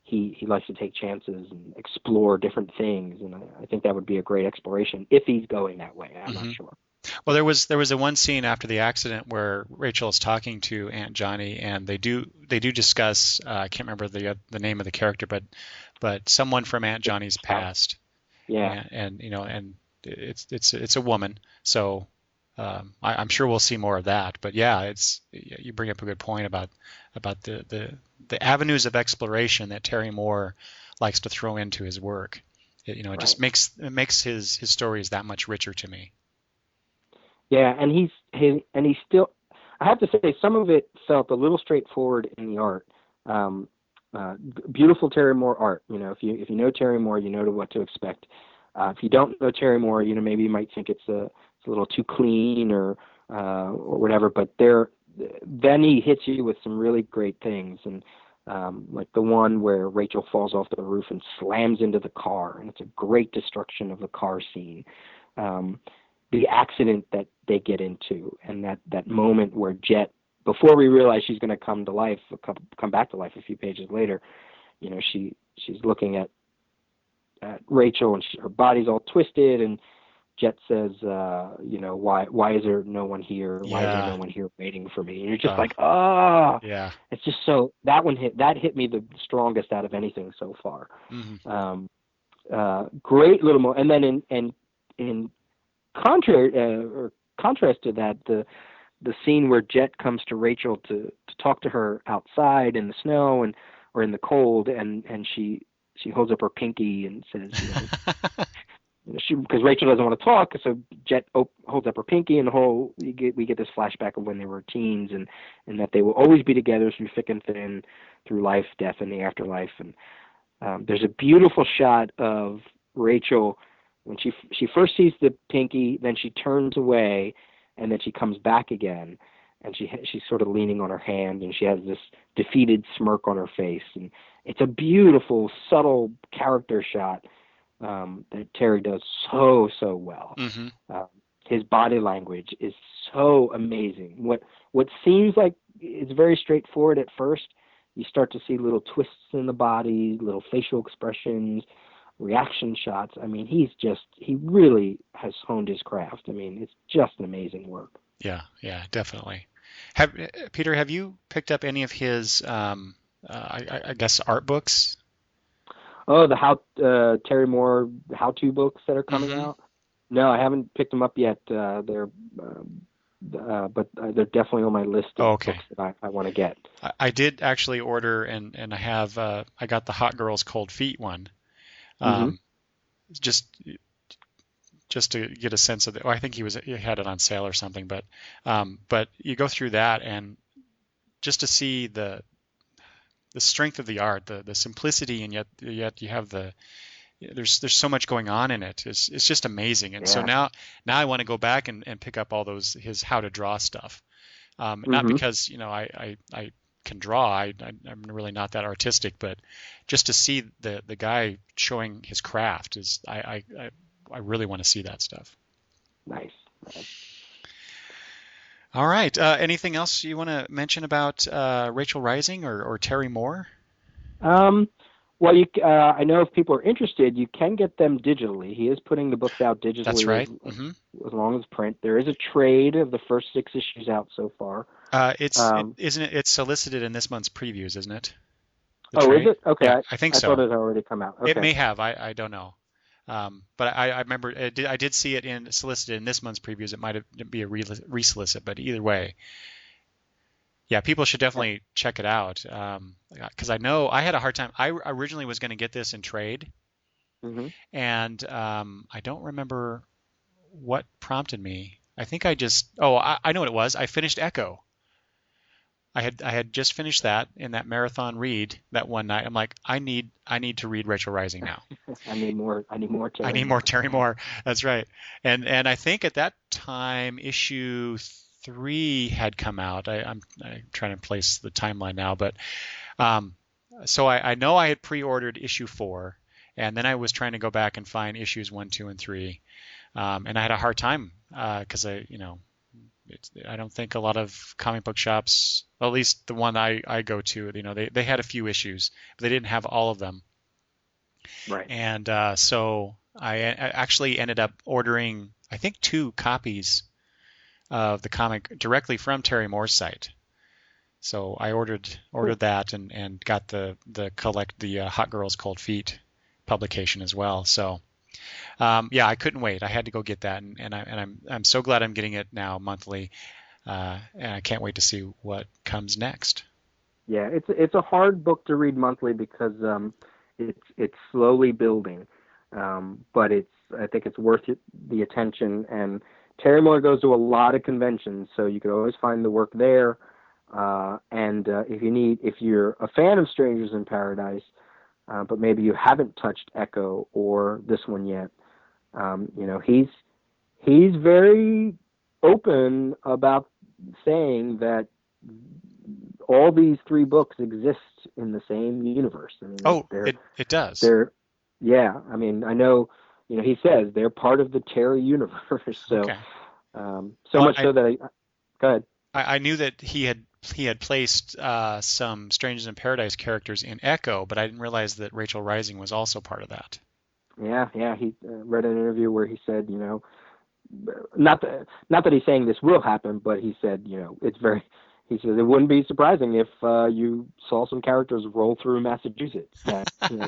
he likes to take chances and explore different things, and I think that would be a great exploration if he's going that way. I'm not sure. Well, there was a one scene after the accident where Rachel is talking to Aunt Johnny, and they do discuss I can't remember the name of the character, but someone from Aunt Johnny's past. Yeah. And it's a woman, so I'm sure we'll see more of that. But yeah, you bring up a good point about the avenues of exploration that Terry Moore likes to throw into his work. It just makes his stories that much richer to me. Yeah, and he's still. I have to say, some of it felt a little straightforward in the art. Beautiful Terry Moore art. If you know Terry Moore, you know what to expect. If you don't know Terry Moore, maybe you might think it's a little too clean or whatever. But then he hits you with some really great things, and like the one where Rachel falls off the roof and slams into the car, and it's a great destruction of the car scene. The accident that they get into, and that moment where Jet, before we realize she's going to come back to life a few pages later, she's looking at Rachel, and her body's all twisted, and Jet says, why is there no one here? Why is there no one here waiting for me? And you're just like, yeah. It's just so, that hit me the strongest out of anything so far. Mm-hmm. Great little moment. And then in contrast to that, the scene where Jet comes to Rachel to talk to her outside in the snow or in the cold, and she holds up her pinky and says, because Rachel doesn't want to talk, so Jet holds up her pinky, and we get this flashback of when they were teens, and that they will always be together through thick and thin, through life, death, and the afterlife. And there's a beautiful shot of Rachel when she first sees the pinky, then she turns away, and then she comes back again, and she's sort of leaning on her hand, and she has this defeated smirk on her face, and it's a beautiful, subtle character shot that Terry does so well. Mm-hmm. His body language is so amazing. What seems like it's very straightforward at first, you start to see little twists in the body, little facial expressions, reaction shots. I mean, he really has honed his craft. I mean, it's just an amazing work. Yeah, definitely. Peter, have you picked up any of his, I guess, art books? Oh, the Terry Moore how-to books that are coming out? No, I haven't picked them up yet. But they're definitely on my list of books that I want to get. I did actually order, and I have I got the Hot Girls Cold Feet one. Just to get a sense of it. I think he had it on sale or something, but you go through that, and just to see strength of the art, the simplicity, and yet you have there's so much going on in it. It's just amazing. And so now I want to go back and pick up all his how to draw stuff. Not because I can draw. I'm really not that artistic, but just to see the guy showing his craft I really want to see that stuff. Nice. All right. Anything else you want to mention about Rachel Rising or Terry Moore? Well, I know if people are interested, you can get them digitally. He is putting the books out digitally. That's right. As long as print. There is a trade of the first 6 issues out so far. It's solicited in this month's previews, isn't it? Is it? Okay. Yeah, I think so. I thought it had already come out. Okay. It may have. I don't know. But I remember I did see it solicited in this month's previews. It might be a resolicit, but either way, yeah, people should definitely check it out. Because I know I had a hard time. I originally was going to get this in trade, and I don't remember what prompted me. I think I know what it was. I finished Echo. I had just finished that in that marathon read that one night. I'm like, I need to read Rachel Rising now. I need more Terry. I need more Terry Moore. That's right. And I think at that time issue 3 had come out. I'm trying to place the timeline now, but so I know I had pre-ordered issue 4, and then I was trying to go back and find issues 1, 2, and 3, and I had a hard time because I don't think a lot of comic book shops, well, at least the one I go to, they had a few issues, but they didn't have all of them. Right. And so I actually ended up ordering, I think, 2 copies of the comic directly from Terry Moore's site. So I ordered that and got the Hot Girls Cold Feet publication as well. So. Yeah, I couldn't wait. I had to go get that, and I'm so glad I'm getting it now monthly, and I can't wait to see what comes next. Yeah, it's a hard book to read monthly because it's slowly building, but I think it's worth the attention. And Terry Moore goes to a lot of conventions, so you could always find the work there. And if you're a fan of Strangers in Paradise, but maybe you haven't touched Echo or this one yet, he's very open about saying that all these 3 books exist in the same universe. I mean, it does. Yeah. I mean, I know, he says they're part of the Terry universe. So, okay. So that go ahead. I knew that he had placed some Strangers in Paradise characters in Echo, but I didn't realize that Rachel Rising was also part of that. Yeah. He read an interview where he said, not that he's saying this will happen, but he said, he says it wouldn't be surprising if you saw some characters roll through Massachusetts,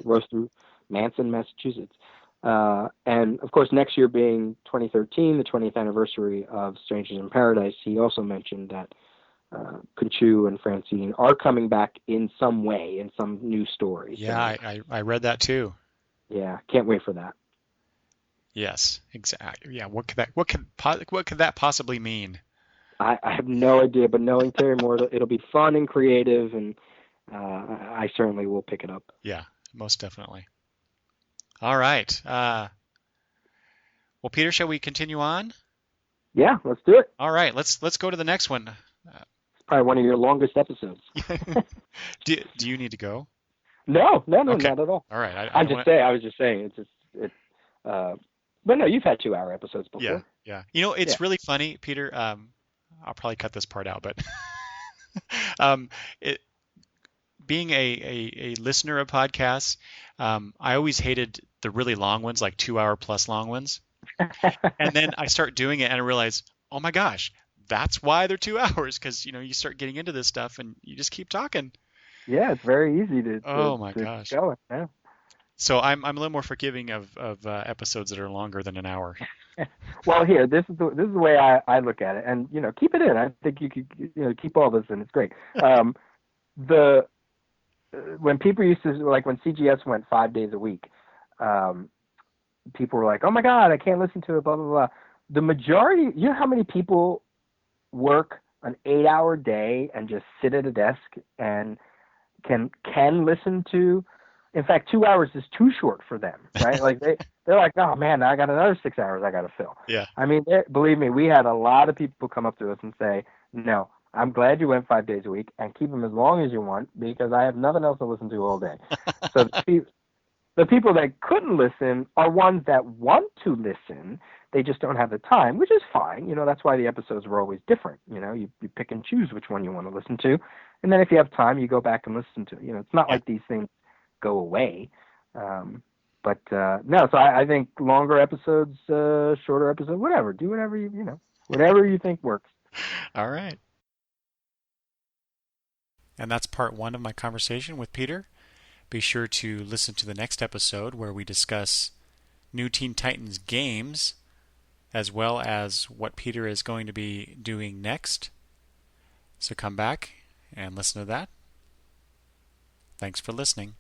roll through Manson, Massachusetts. And of course, next year being 2013, the 20th anniversary of Strangers in Paradise, he also mentioned that Kunchu and Francine are coming back in some way, in some new story. Yeah, so, I read that too. Yeah, can't wait for that. Yes, exactly. Yeah, what could that possibly mean? I have no idea, but knowing Terry Moore, it'll be fun and creative, and I certainly will pick it up. Yeah, most definitely. All right. Well, Peter, shall we continue on? Yeah, let's do it. All right, let's go to the next one. It's probably one of your longest episodes. Do you need to go? No, okay. Not at all. All right. I was just saying, but no, you've had 2-hour episodes before. Yeah. It's really funny, Peter. I'll probably cut this part out, but being a listener of podcasts, I always hated the really long ones, like 2-hour plus long ones. And then I start doing it and I realize, oh my gosh, that's why they're 2 hours, because you start getting into this stuff and you just keep talking. Yeah, it's very easy to. Oh my gosh. Go. Yeah. So I'm a little more forgiving of episodes that are longer than an hour. Well, here, this is the way I look at it, and keep it in. I think you could keep all this in. It's great. When people used to, like when CGS went 5 days a week, people were like, "Oh my God, I can't listen to it." Blah blah blah. The majority, how many people work an 8-hour day and just sit at a desk and can listen to. In fact, 2 hours is too short for them, right? Like they're like, oh man, I got another 6 hours I got to fill. Yeah. I mean, believe me, we had a lot of people come up to us and say, no, I'm glad you went 5 days a week and keep them as long as you want because I have nothing else to listen to all day. So the people that couldn't listen are ones that want to listen. They just don't have the time, which is fine. That's why the episodes were always different. You pick and choose which one you want to listen to. And then if you have time, you go back and listen to it. It's not like these things go away. But no, so I think longer episodes, shorter episodes, whatever. Do whatever whatever you think works. All right. And that's part 1 of my conversation with Peter. Be sure to listen to the next episode where we discuss new Teen Titans games as well as what Peter is going to be doing next. So come back and listen to that. Thanks for listening.